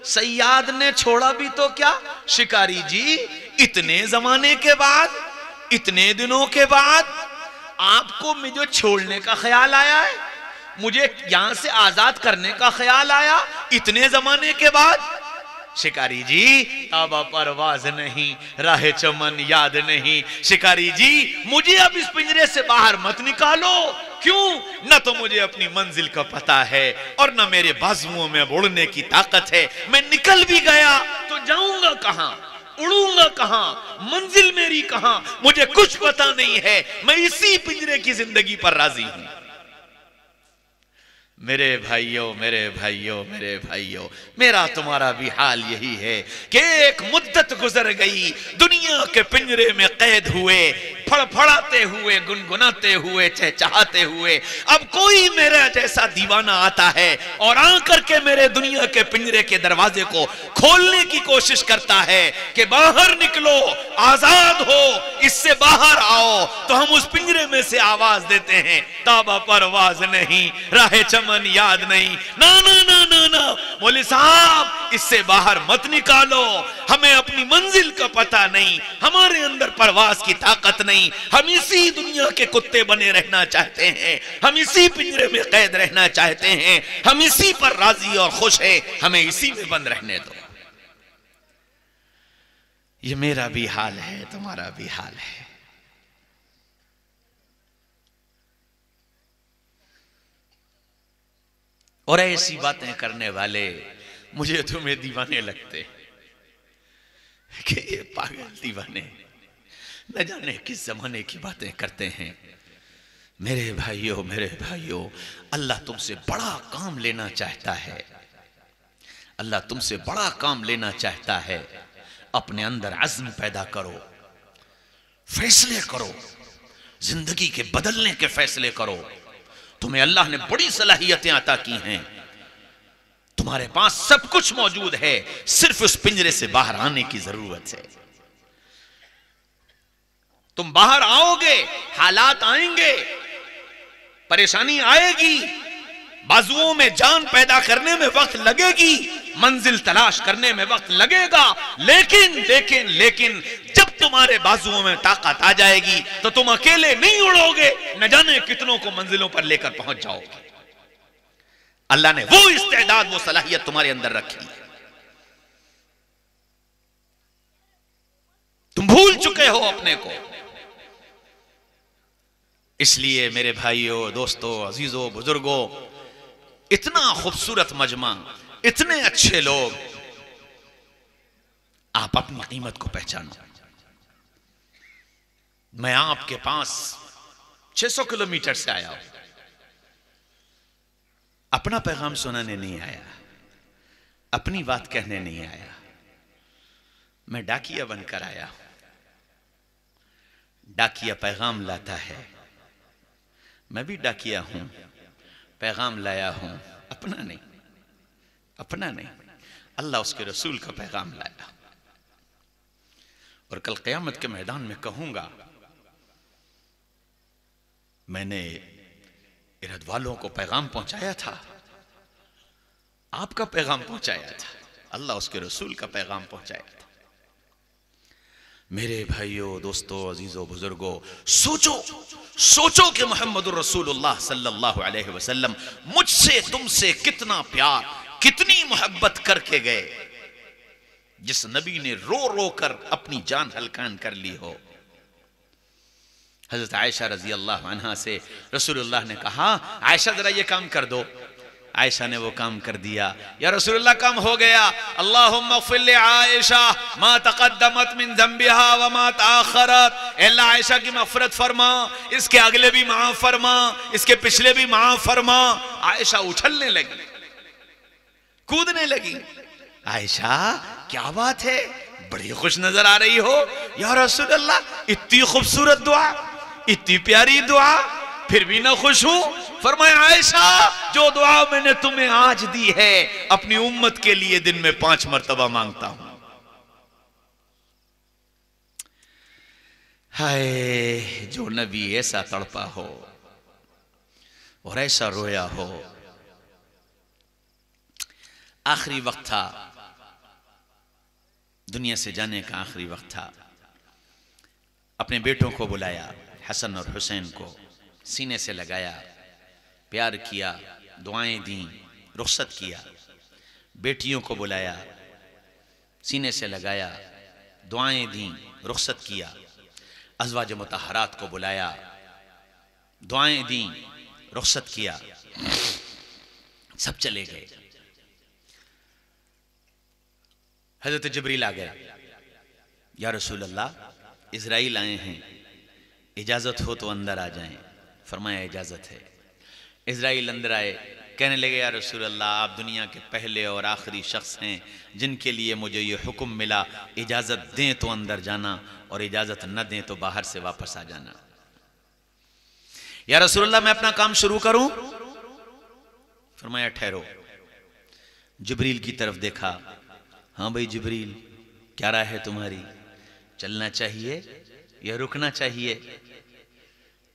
सैयाद ने छोड़ा भी तो क्या। शिकारी जी, इतने जमाने के बाद, इतने दिनों के बाद आपको मुझे छोड़ने का ख्याल आया है, मुझे यहां से आजाद करने का ख्याल आया इतने जमाने के बाद। शिकारी जी, अब परवाज नहीं, राह चमन याद नहीं। शिकारी जी, मुझे अब इस पिंजरे से बाहर मत निकालो। क्यों? न तो मुझे अपनी मंजिल का पता है और न मेरे बाजुओं में उड़ने की ताकत है। मैं निकल भी गया तो जाऊंगा कहां, उड़ूंगा कहां, मंजिल मेरी कहां, मुझे कुछ पता नहीं है। मैं इसी पिंजरे की जिंदगी पर राजी हूं। मेरे भाइयों मेरे भाइयों मेरे भाइयों, मेरा तुम्हारा भी हाल यही है कि एक मुद्दत गुजर गई, दुनिया के पिंजरे में कैद हुए, फड़फड़ाते हुए, गुनगुनाते हुए, चहचहाते हुए। अब कोई मेरा जैसा दीवाना आता है और आकर के मेरे दुनिया के पिंजरे के दरवाजे को खोलने की कोशिश करता है कि बाहर निकलो, आजाद हो, इससे बाहर आओ। तो हम उस पिंजरे में से आवाज देते हैं, ताबा परवाज नहीं, राहे चमन याद नहीं। ना ना ना ना ना, मौलवी साहब इससे बाहर मत निकालो, हमें अपनी मंजिल का पता नहीं, हमारे अंदर परवाज की ताकत नहीं, हम इसी दुनिया के कुत्ते बने रहना चाहते हैं, हम इसी पिंजरे में कैद रहना चाहते हैं, हम इसी पर राजी और खुश हैं, हमें इसी में बंद रहने दो। ये मेरा भी हाल है, तुम्हारा भी हाल है। और ऐसी बातें करने वाले मुझे तुम्हें दीवाने लगते कि ये पागल दीवाने न जाने किस जमाने की बातें करते हैं। मेरे भाइयों, अल्लाह तुमसे बड़ा काम लेना चाहता है, अल्लाह तुमसे बड़ा काम लेना चाहता है। अपने अंदर अज़्म पैदा करो, फैसले करो, जिंदगी के बदलने के फैसले करो। तुम्हें अल्लाह ने बड़ी सलाहियतें अता की हैं, तुम्हारे पास सब कुछ मौजूद है, सिर्फ उस पिंजरे से बाहर आने की जरूरत है। तुम बाहर आओगे, हालात आएंगे, परेशानी आएगी, बाजुओं में जान पैदा करने में वक्त लगेगी, मंजिल तलाश करने में वक्त लगेगा, लेकिन लेकिन लेकिन जब तुम्हारे बाजुओं में ताकत आ जाएगी तो तुम अकेले नहीं उड़ोगे, न जाने कितनों को मंजिलों पर लेकर पहुंच जाओगे। अल्लाह ने वो इस्तेदाद, वो सलाहियत तुम्हारे अंदर रखी है, तुम भूल चुके हो अपने को। इसलिए मेरे भाइयों, दोस्तों, अजीजों, बुजुर्गों, इतना खूबसूरत मजमा, इतने अच्छे लोग, आप अपनी कीमत को पहचानो। मैं आपके पास 600 किलोमीटर से आया हूं, अपना पैगाम सुनाने नहीं आया, अपनी बात कहने नहीं आया, मैं डाकिया बनकर आया हूं। डाकिया पैगाम लाता है, मैं भी डाकिया हूं, पैगाम लाया हूं, अपना नहीं, अपना नहीं, अल्लाह उसके रसूल का पैगाम लाया। और कल क़यामत के मैदान में कहूंगा, मैंने इरद वालों को पैगाम पहुंचाया था, आपका पैगाम पहुंचाया था, अल्लाह उसके रसूल का पैगाम पहुंचाया था। मेरे भाइयों, दोस्तों, अजीजों, बुजुर्गों, सोचो सोचो कि मोहम्मदुर रसूलुल्लाह सल्लल्लाहु अलैहि वसल्लम मुझसे तुमसे कितना प्यार, कितनी मोहब्बत करके गए, जिस नबी ने रो रो कर अपनी जान हल्कान कर ली हो। हजरत आयशा रजी अल्लाह अन्हा से रसूलुल्लाह ने कहा, आयशा जरा ये काम कर दो। आयशा ने वो काम कर दिया। या रसूलुल्लाह, काम हो गया। अल्लाहुम्मा ग़फ़िर li आयशा मा तक़द्दमत मिन ज़ंबिहा व मा तअख़रत। अल्लाह आयशा की मग़फ़िरत फरमा, इसके अगले भी माफ़ फरमा, इसके पिछले भी माफ़ फरमा। आयशा उछलने लगी, कूदने लगी। आयशा, क्या बात है, बड़ी खुश नजर आ रही हो। या रसूलुल्लाह, इतनी खूबसूरत दुआ, इतनी प्यारी दुआ, फिर भी ना खुश हूं। फरमाया, आयशा, जो दुआ मैंने तुम्हें आज दी है, अपनी उम्मत के लिए दिन में 5 मरतबा मांगता हूं। हाय, जो नबी ऐसा तड़पा हो और ऐसा रोया हो। आखिरी वक्त था, दुनिया से जाने का आखिरी वक्त था। अपने बेटों को बुलाया, हसन और हुसैन को सीने से लगाया, प्यार किया, दुआएं दी, रुखसत किया। बेटियों को बुलाया, सीने से लगाया, दुआएं दी, रुखसत किया। अज़वाज मुतहरात को बुलाया, दुआएं दी, रुखसत किया। सब चले गए। हजरत जिब्रील आ गए। या रसूल अल्लाह, इज़राइल आए हैं, इजाज़त हो तो अंदर आ जाएं। फरमाया, इजाज़त है। इज़राइल अंदर आए, कहने लगे या रसूल अल्लाह, आप दुनिया के पहले और आखिरी शख्स हैं जिनके लिए मुझे ये हुक्म मिला, इजाज़त दें तो अंदर जाना और इजाज़त न दें तो बाहर से वापस आ जाना। या रसूल अल्लाह, मैं अपना काम शुरू करूं? फरमाया ठहरो। जिब्रील की तरफ देखा, हाँ भाई जिब्रील, क्या राय है तुम्हारी, चलना चाहिए या रुकना चाहिए?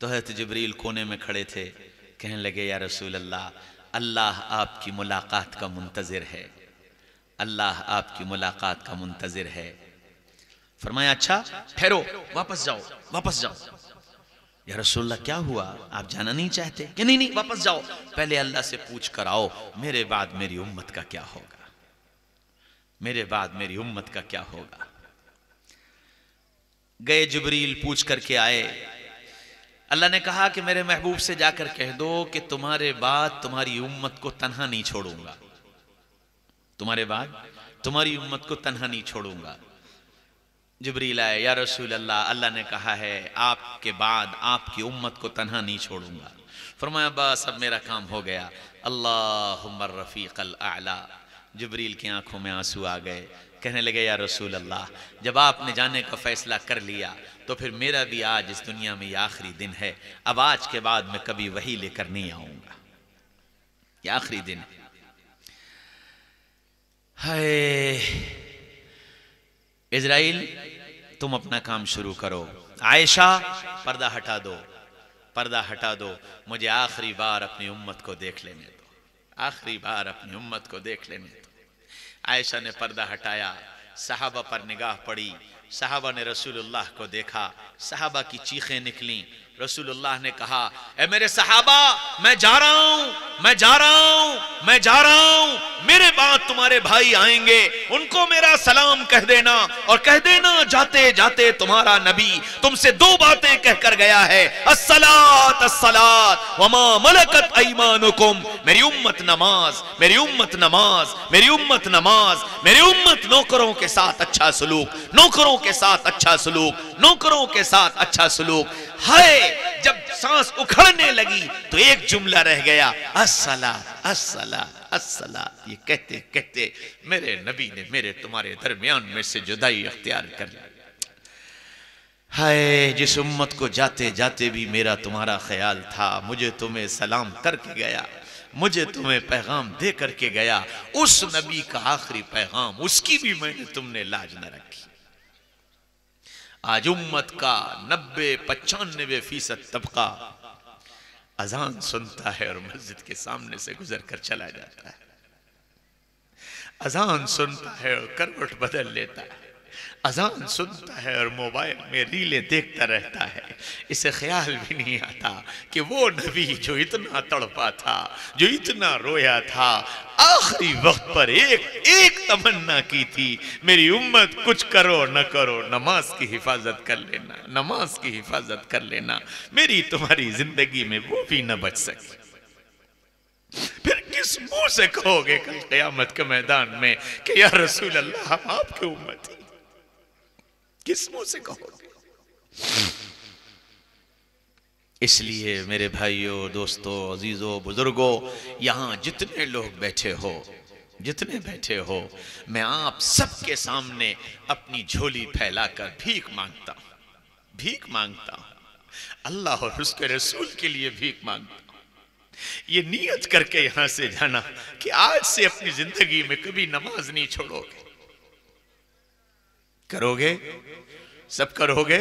तो हज़रत जिब्रील कोने में खड़े थे, कहने लगे या रसूल अल्लाह, अल्लाह आपकी मुलाकात का मुंतज़िर है, अल्लाह आपकी मुलाकात का मुंतज़िर है। फरमाया अच्छा ठहरो, वापस जाओ, वापस जाओ। या रसूल अल्लाह क्या हुआ, आप जाना नहीं चाहते? कि नहीं नहीं वापस जाओ, पहले अल्लाह से पूछ कर आओ मेरे बाद मेरी उम्मत का क्या होगा, मेरे बाद मेरी उम्मत का क्या होगा। गए जिब्रील, पूछ करके आए। अल्लाह ने कहा कि मेरे महबूब से जाकर कह दो कि तुम्हारे बाद तुम्हारी उम्मत को तन्हा नहीं छोड़ूंगा, तुम्हारे बाद तुम्हारी उम्मत को तन्हा नहीं छोड़ूंगा। जिब्रील आए, या रसूल अल्लाह, अल्लाह ने कहा है आपके बाद आपकी उम्मत को तन्हा नहीं छोड़ूंगा। फरमाया बस अब मेरा काम हो गया, अल्लाहुम्मा रफ़ीक़ल आला। जिब्रील की आंखों में आंसू आ गए, कहने लगे या रसूल अल्लाह, जब आपने जाने का फैसला कर लिया तो फिर मेरा भी आज इस दुनिया में ये आखिरी दिन है, अब आज के बाद मैं कभी वही लेकर नहीं आऊंगा, ये आखिरी दिन है। हाय इज़राइल, तुम अपना काम शुरू करो। आयशा, पर्दा हटा दो, पर्दा हटा दो, मुझे आखिरी बार अपनी उम्मत को देख लेने दो, आखिरी बार अपनी उम्मत को देख लेने दो। आयशा ने पर्दा हटाया, सहाबा पर निगाह पड़ी, सहाबा ने रसूलुल्लाह को देखा, सहाबा की चीखें निकली। रसूलुल्लाह ने कहा, ए मेरे सहाबा, मैं जा रहा हूं, मैं जा रहा हूं, मैं जा रहा हूं, मेरे बाद तुम्हारे भाई आएंगे, उनको मेरा सलाम कह देना और कह देना जाते जाते तुम्हारा नबी तुमसे दो बातें कहकर गया है, अस्सलात अस्सलात वमा मलकत ऐमानुकुम। मेरी उम्मत नमाज, मेरी उम्मत नमाज, मेरी उम्मत नमाज, मेरी उम्मत नौकरों के साथ अच्छा सलूक, नौकरों के साथ अच्छा सलूक, नौकरों के साथ अच्छा सलूक। हाय जब सांस उखड़ने लगी तो एक जुमला रह गया, अस्सला अस्सला अस्सला। ये कहते कहते मेरे नबी ने मेरे तुम्हारे दरमियान में से जुदाई अख्तियार कर ली। हाय जिस उम्मत को जाते जाते भी मेरा तुम्हारा ख्याल था, मुझे तुम्हें सलाम करके गया, मुझे तुम्हें पैगाम दे करके गया, उस नबी का आखिरी पैगाम, उसकी भी मैंने तुमने लाज न रखी। आज उम्मत का 90-95% तबका अजान सुनता है और मस्जिद के सामने से गुजर कर चला जाता है, अजान सुनता है और करवट बदल लेता है, अजान सुनता है और मोबाइल में रीलें देखता रहता है। इसे ख्याल भी नहीं आता कि वो नबी जो इतना तड़पा था, जो इतना रोया था, आखिरी वक्त पर एक तमन्ना की थी, मेरी उम्मत कुछ करो न करो, नमाज की हिफाजत कर लेना, नमाज की हिफाजत कर लेना, मेरी तुम्हारी जिंदगी में वो भी न बच सके। फिर किस मुंह से कहोगे कल क़यामत के मैदान में कि या रसूल अल्लाह हम आपकी उम्मत ही, किस मुंह से कहोगे? इसलिए मेरे भाइयों, दोस्तों, अजीजों, बुजुर्गों, यहां जितने लोग बैठे हो, जितने बैठे हो, मैं आप सबके सामने अपनी झोली फैलाकर भीख मांगता हूं, भीख मांगता हूं, अल्लाह और उसके रसूल के लिए भीख मांगता हूं। ये नियत करके यहां से जाना कि आज से अपनी जिंदगी में कभी नमाज नहीं छोड़ोगे। करोगे? सब करोगे?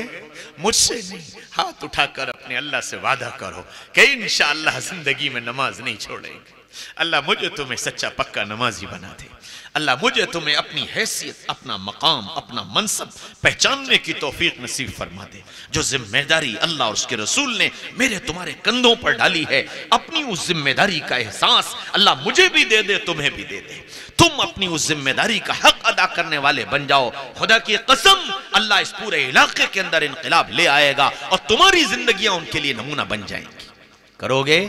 मुझसे नहीं, हाथ उठाकर अपने अल्लाह से वादा करो कि इंशाअल्लाह जिंदगी में नमाज नहीं छोड़ेंगे। अल्लाह मुझे तुम्हें सच्चा पक्का नमाजी बना दे। अल्लाह मुझे तुम्हें अपनी हैसियत, अपना मकाम, अपना मनसब पहचानने की तौफीक नसीब फरमा दे। जो जिम्मेदारी अल्लाह और उसके रसूल ने मेरे तुम्हारे कंधों पर डाली है, अपनी उस जिम्मेदारी का एहसास अल्लाह मुझे भी दे दे, तुम्हें भी दे दे। तुम अपनी उस जिम्मेदारी का हक अदा करने वाले बन जाओ। खुदा की कसम, अल्लाह इस पूरे इलाके के अंदर इनकलाब ले आएगा और तुम्हारी जिंदगियां उनके लिए नमूना बन जाएंगी। करोगे?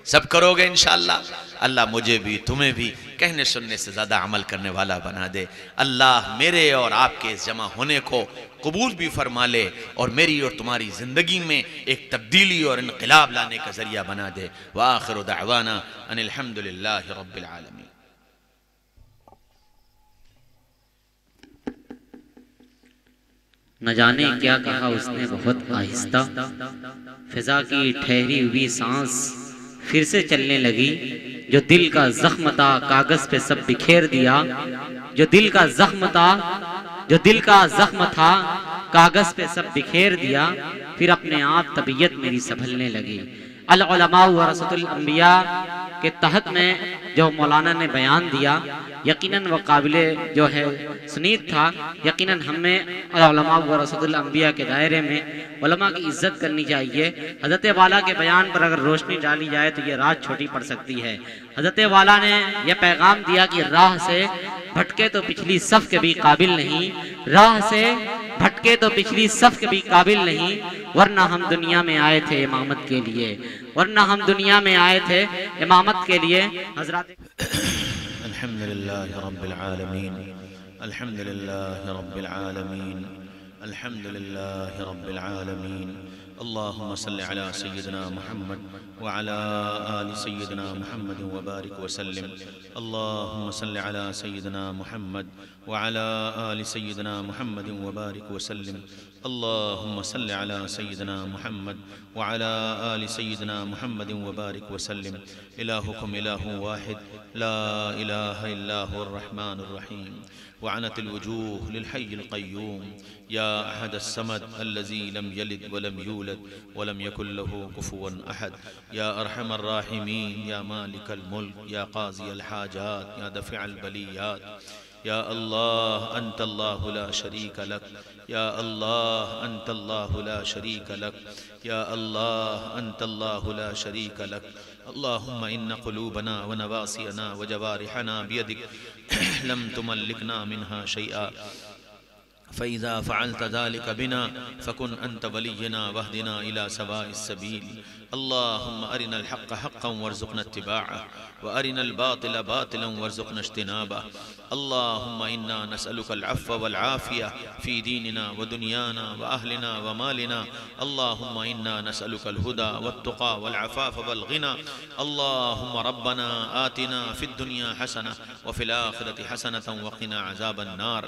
सब करोगे इंशाअल्लाह। अल्लाह मुझे भी तुम्हें भी कहने सुनने से ज़्यादा अमल करने वाला बना दे। अल्लाह मेरे और आपके इस जमा होने को कबूल भी फरमा ले और मेरी और तुम्हारी ज़िंदगी में एक तब्दीली और इनक़िलाब लाने का ज़रिया बना दे। व आखिरु दअवाना अनिल हम्दुलिल्लाहि रब्बिल आलमीन। न जाने क्या कहा उसने बहुत आहिस्ता, फिजा की ठहरी हुई सांस फिर से चलने लगी। जो दिल का जख्म था कागज पे सब बिखेर दिया, जो दिल का जख्म था, जो दिल का जख्म था कागज पे सब बिखेर दिया। फिर अपने आप तबीयत मेरी संभलने लगी। अल उलमा वरसतुल अंबिया के तहत में जो मौलाना ने बयान दिया यकीनन वह काबिले जो है सुनीद था। यकीनन हमें उलमा वरसतुल अंबिया के दायरे में उलमा की इज्जत करनी चाहिए। हज़रत वाला के बयान पर अगर रोशनी डाली जाए तो ये रात छोटी पड़ सकती है। हज़रत वाला ने यह पैगाम दिया कि राह से भटके तो पिछली सफ के भी काबिल नहीं, राह से भटके तो पिछली सफ के भी काबिल नहीं, वरना हम दुनिया में आए थे इमामत के लिए, वरना हम दुनिया में आए थे इमामत के लिए। हज़रत अल्हम्दुलिल्लाहि रब्बिल आलमीन, अल्हम्दुलिल्लाहि रब्बिल आलमीन, अल्हम्दुलिल्लाहि रब्बिल आलमीन। अल्लाहुम्मा सल्लि अला सय्यिदिना मुहम्मद व अला आलि सय्यिदिना मुहम्मद व बारिक व सल्लिम। अल्लाहुम्मा सल्लि अला सय्यिदिना मुहम्मद व अला आलि सय्यिदिना मुहम्मद व बारिक व सल्लिम। अल्लाहुम्मा सल्लि अला सय्यिदिना मुहम्मद व अला आलि सय्यिदिना मुहम्मद व बारिक व सल्लिम। इलाहुकुम इलाहुन वाहिद ला इलाहा इल्ला हुवर रहमानुर रहीम। वअनतिल वजूह लिल हय्यिल क़य्यूम या अहदस समद अल्लज़ी लम यलिद वलम यूलद वलम यकुल लहू कुफुवन अहद। या अरहमर राहिमीन, या मालिकल मुल्क, या क़ाज़ियल हाजात, या दफ़िअल बलियात। या अल्लाह अंतल्लाहु ला शरीक लक, या अल्लाह अंतल्लाहु ला शरीक लक, या अल्लाह अंतल्लाहु ला शरीक लक। अल्लाहुम्मा इन्ना क़ुलूबना व नवासियना व जवारिहना बियदिक लम तुमल्लिकना मिन्हा शैआ फ़इज़ा फ़अल्त ज़ालिका बिना फ़कुन अंत वलिय्यना वहदिना इला सवाइस सबील। अल्लाहुम्मा अरिनल हक़्क़ हक़्क़न वरज़ुक़ना इत्तिबाअह व अरिनल बातिला बातिलन वरज़ुक़ना इज्तिनाबह। अल्लाहुम्मा इन्ना नसअलुकल अफ़्व वल आफ़िया फ़ी दीनिना व दुनियाना व अहलिना व मालिना। अल्लाहुम्मा इन्ना नसअलुकल हुदा वत्तुक़ा वल अफ़ाफ़ वल ग़िना। अल्लाहुम्मा रब्बना आतिना फ़िद दुनिया हसना व फ़िल आख़िरति हसनतन व क़िना अज़ाबन नार।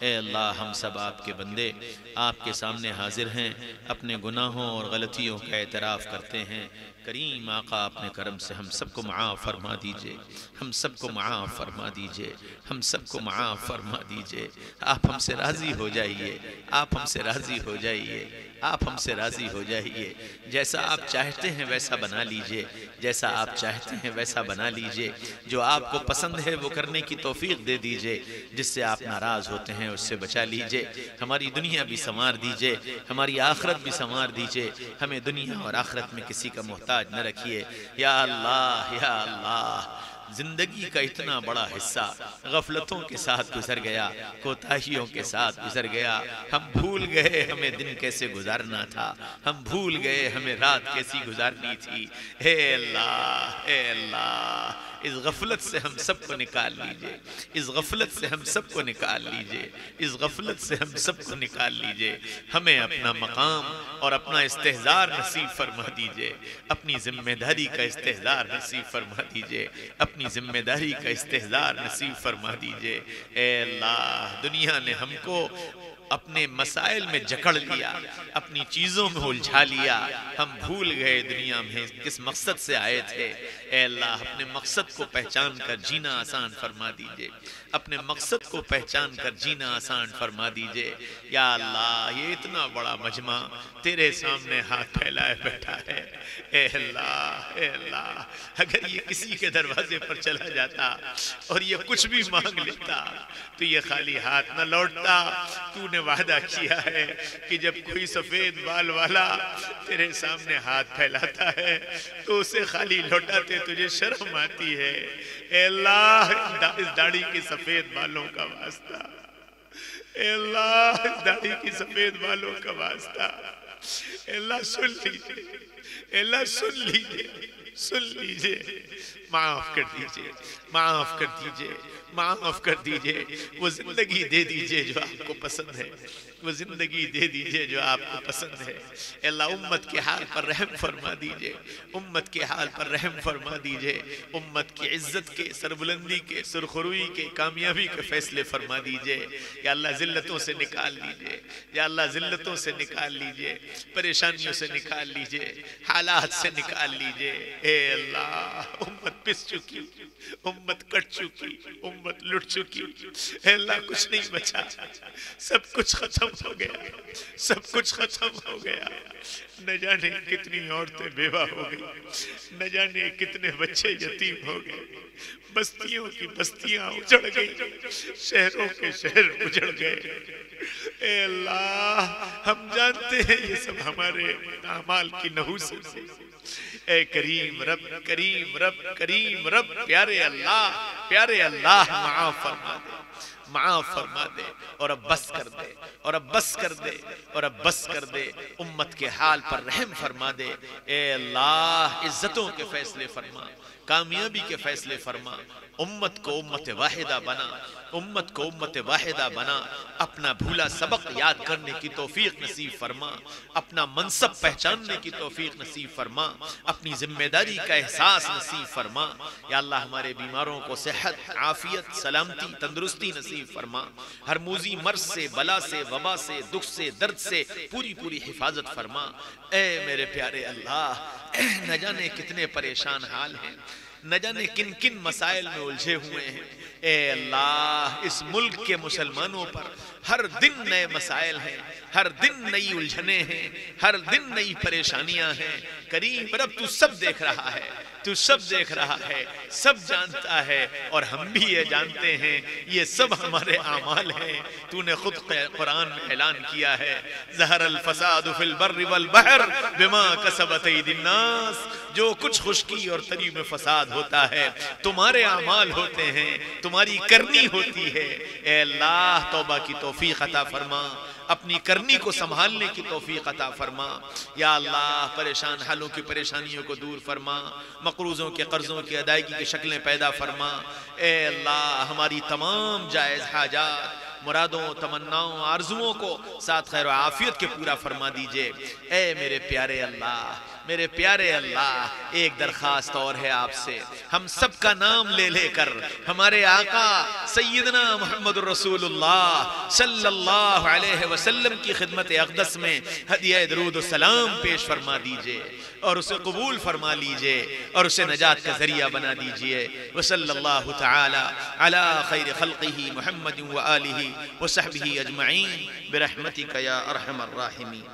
ए अल्लाह, हम सब आपके बंदे आपके सामने हाजिर हैं, अपने गुनाहों और गलतियों का एतराफ़ करते हैं। करीम आका अपने करम से हम सबको माफ़ फरमा दीजिए, हम सबको माफ़ फरमा दीजिए, हम सबको माफ़ फरमा दीजिए। आप हमसे राज़ी हो जाइए, आप हमसे राज़ी हो जाइए, आप हमसे राज़ी हो जाइए। जैसा आप चाहते हैं वैसा बना लीजिए, जैसा आप चाहते हैं वैसा बना लीजिए। जो आपको पसंद है वो करने की तौफीक दे दीजिए, जिससे आप नाराज़ होते हैं उससे बचा लीजिए। हमारी दुनिया भी संवार दीजिए, हमारी आखिरत भी संवार दीजिए। हमें दुनिया और आखिरत में किसी का मोहताज न रखिए। या अल्लाह, या अल्लाह, जिंदगी का इतना बड़ा हिस्सा गफलतों के साथ गुजर गया, कोताहियों के साथ गुजर गया। हम भूल गए हमें दिन कैसे गुजारना था, हम भूल गए हमें रात कैसी गुजारनी थी। हे अल्लाह, हे अल्लाह, इस गफलत से हम सबको निकाल लीजिए, इस गफलत से हम सबको निकाल लीजिए, इस गफलत से हम सबको निकाल लीजिए। हमें अपना मकाम और अपना इस्तेहज़ार नसीब फरमा दीजिए, अपनी जिम्मेदारी का इस्तेहज़ार नसीब फरमा दीजिए, अपनी जिम्मेदारी का इस्तेहज़ार नसीब फरमा दीजिए। ए अल्लाह, दुनिया ने हमको अपने मसाइल में जकड़ लिया, अपनी चीज़ों में उलझा लिया। हम भूल गए दुनिया में किस मकसद से आए थे। ए अल्लाह, अपने मकसद को पहचान कर जीना आसान फरमा दीजिए, अपने मकसद को पहचान कर जीना आसान फरमा दीजिए। या अल्लाह, ये इतना बड़ा मजमा तेरे सामने हाथ फैलाए बैठा है। ए अल्लाह, ए अल्लाह, अगर ये किसी के दरवाजे पर चला जाता और ये कुछ भी मांग लेता तो ये खाली हाथ न लौटता। तूने वादा किया है कि जब कोई सफेद बाल वाला तेरे सामने हाथ फैलाता है तो उसे खाली लौटाते तुझे शर्म आती है। ए अल्लाह, इस दाढ़ी के सफेद बालों का वास्ता, ए अल्लाह, इस दाढ़ी की सफेद बालों का वास्ता, अल्लाह सुन लीजिए, अल्लाह सुन लीजिए, सुन लीजिए, माफ कर दीजिए, माफ कर दीजिए, माफ कर दीजिए। वो जिंदगी दे दीजिए जो आपको पसंद है, वो जिंदगी दे दीजिए जो आपको पसंद है। अल्लाह उम्मत के हाल पर रहम फरमा दीजिए, उम्मत के हाल पर रहम फरमा दीजिए। उम्मत की इज्जत के, सरबुलंदी के, सुरखरुई के, कामयाबी के फैसले फरमा दीजिए। या अल्लाह जिल्लतों से निकाल लीजिए, या अल्लाह जिल्लतों से निकाल लीजिए, परेशानियों से निकाल लीजिए, हालात से निकाल लीजिए। ए अल्लाह, उम्मत पिस चुकी, उम्मत कट चुकी, उम्मत लुट चुकी। अल्लाह कुछ नहीं बचा, सब कुछ खत्म हो गया, सब कुछ खत्म हो गया। न जाने कितनी औरतें बेवा हो गई, न जाने कितने बच्चे यतीम हो गए, बस्तियों की बस्तियां उजड़ गई, शहरों के शहर उजड़ गए। ए अल्लाह, हम जानते हैं ये सब हमारे अमाल की नहुसत है। ए करीम रब, करीम रब, करीम रब, प्यारे अल्लाह, प्यारे अल्लाह, माफ फरमा दे, माफ फरमा दे, और अब बस कर दे, और अब बस कर दे, और अब बस कर दे। उम्मत के हाल पर रहम फरमा दे। ए अल्लाह, इज्जतों के फैसले फरमा, कामयाबी के फैसले फरमा। उम्मत को उम्मत वाहिदा बना, उम्मत को उम्मत वाहिदा बना। अपना भूला सबक याद करने की तौफीक नसीब फरमा, अपना मनसब पहचानने की तौफीक नसीब फरमा, अपनी जिम्मेदारी का एहसास नसीब फरमा। या अल्लाह, हमारे बीमारों को सेहत, आफियत, सलामती, तंदुरुस्ती नसीब फरमा। हर मूजी मर्ज से, बला से, वबा से, दुख से, दर्द से पूरी पूरी हिफाजत फरमा। ए मेरे प्यारे अल्लाह, न जाने कितने परेशान हाल हैं, न जाने किन किन मसाइल में उलझे हुए हैं। ए अल्लाह, इस मुल्क के मुसलमानों पर हर दिन नए मसाइल हैं, हर दिन नई उलझने हैं, हर दिन नई परेशानियां हैं। करीम रब, तू सब देख रहा है, तू सब देख रहा है, सब जानता है, और हम भी ये जानते हैं ये सब हमारे आमाल हैं। तूने खुद कुरान में ऐलान किया है, ज़हरल फसादु फिल बर्रि वल बहर बिमा कसबत अयदीन नास। जो कुछ खुशकी और तरी में फसाद होता है तुम्हारे आमाल होते हैं, तुम्हारी करनी होती है। ए अल्लाह, तौबा की तौफीक अता फरमा, अपनी करनी को संभालने की तौफीक अता फरमा। या अल्लाह, परेशान हालों की परेशानियों को दूर फरमा, मकरूजों के कर्जों की अदायगी की शक्लें पैदा फरमा। ए अल्लाह, हमारी तमाम जायज़ हाजात, मुरादों, तमन्नाओं, आरजुओं को साथ खैर आफियत के पूरा फरमा दीजिए। ए मेरे प्यारे अल्लाह, मेरे प्यारे अल्लाह, एक दरखास्त और है आपसे। हम सब का नाम ले लेकर हमारे आका सैयदना मोहम्मद रसूलुल्लाह सल्लल्लाहु अलैहि वसल्लम की खिदमत अक़दस में हदिया दरूद व सलाम पेश फरमा दीजिए, और उसे कबूल फरमा लीजिए, और उसे नजात का जरिया बना दीजिए। व सल्लल्लाहु तआला अला खैर खल्क़िही मुहम्मद व आलिही व सहबिही अजमईन बिरहमतिका या अरहमर राहिमीन।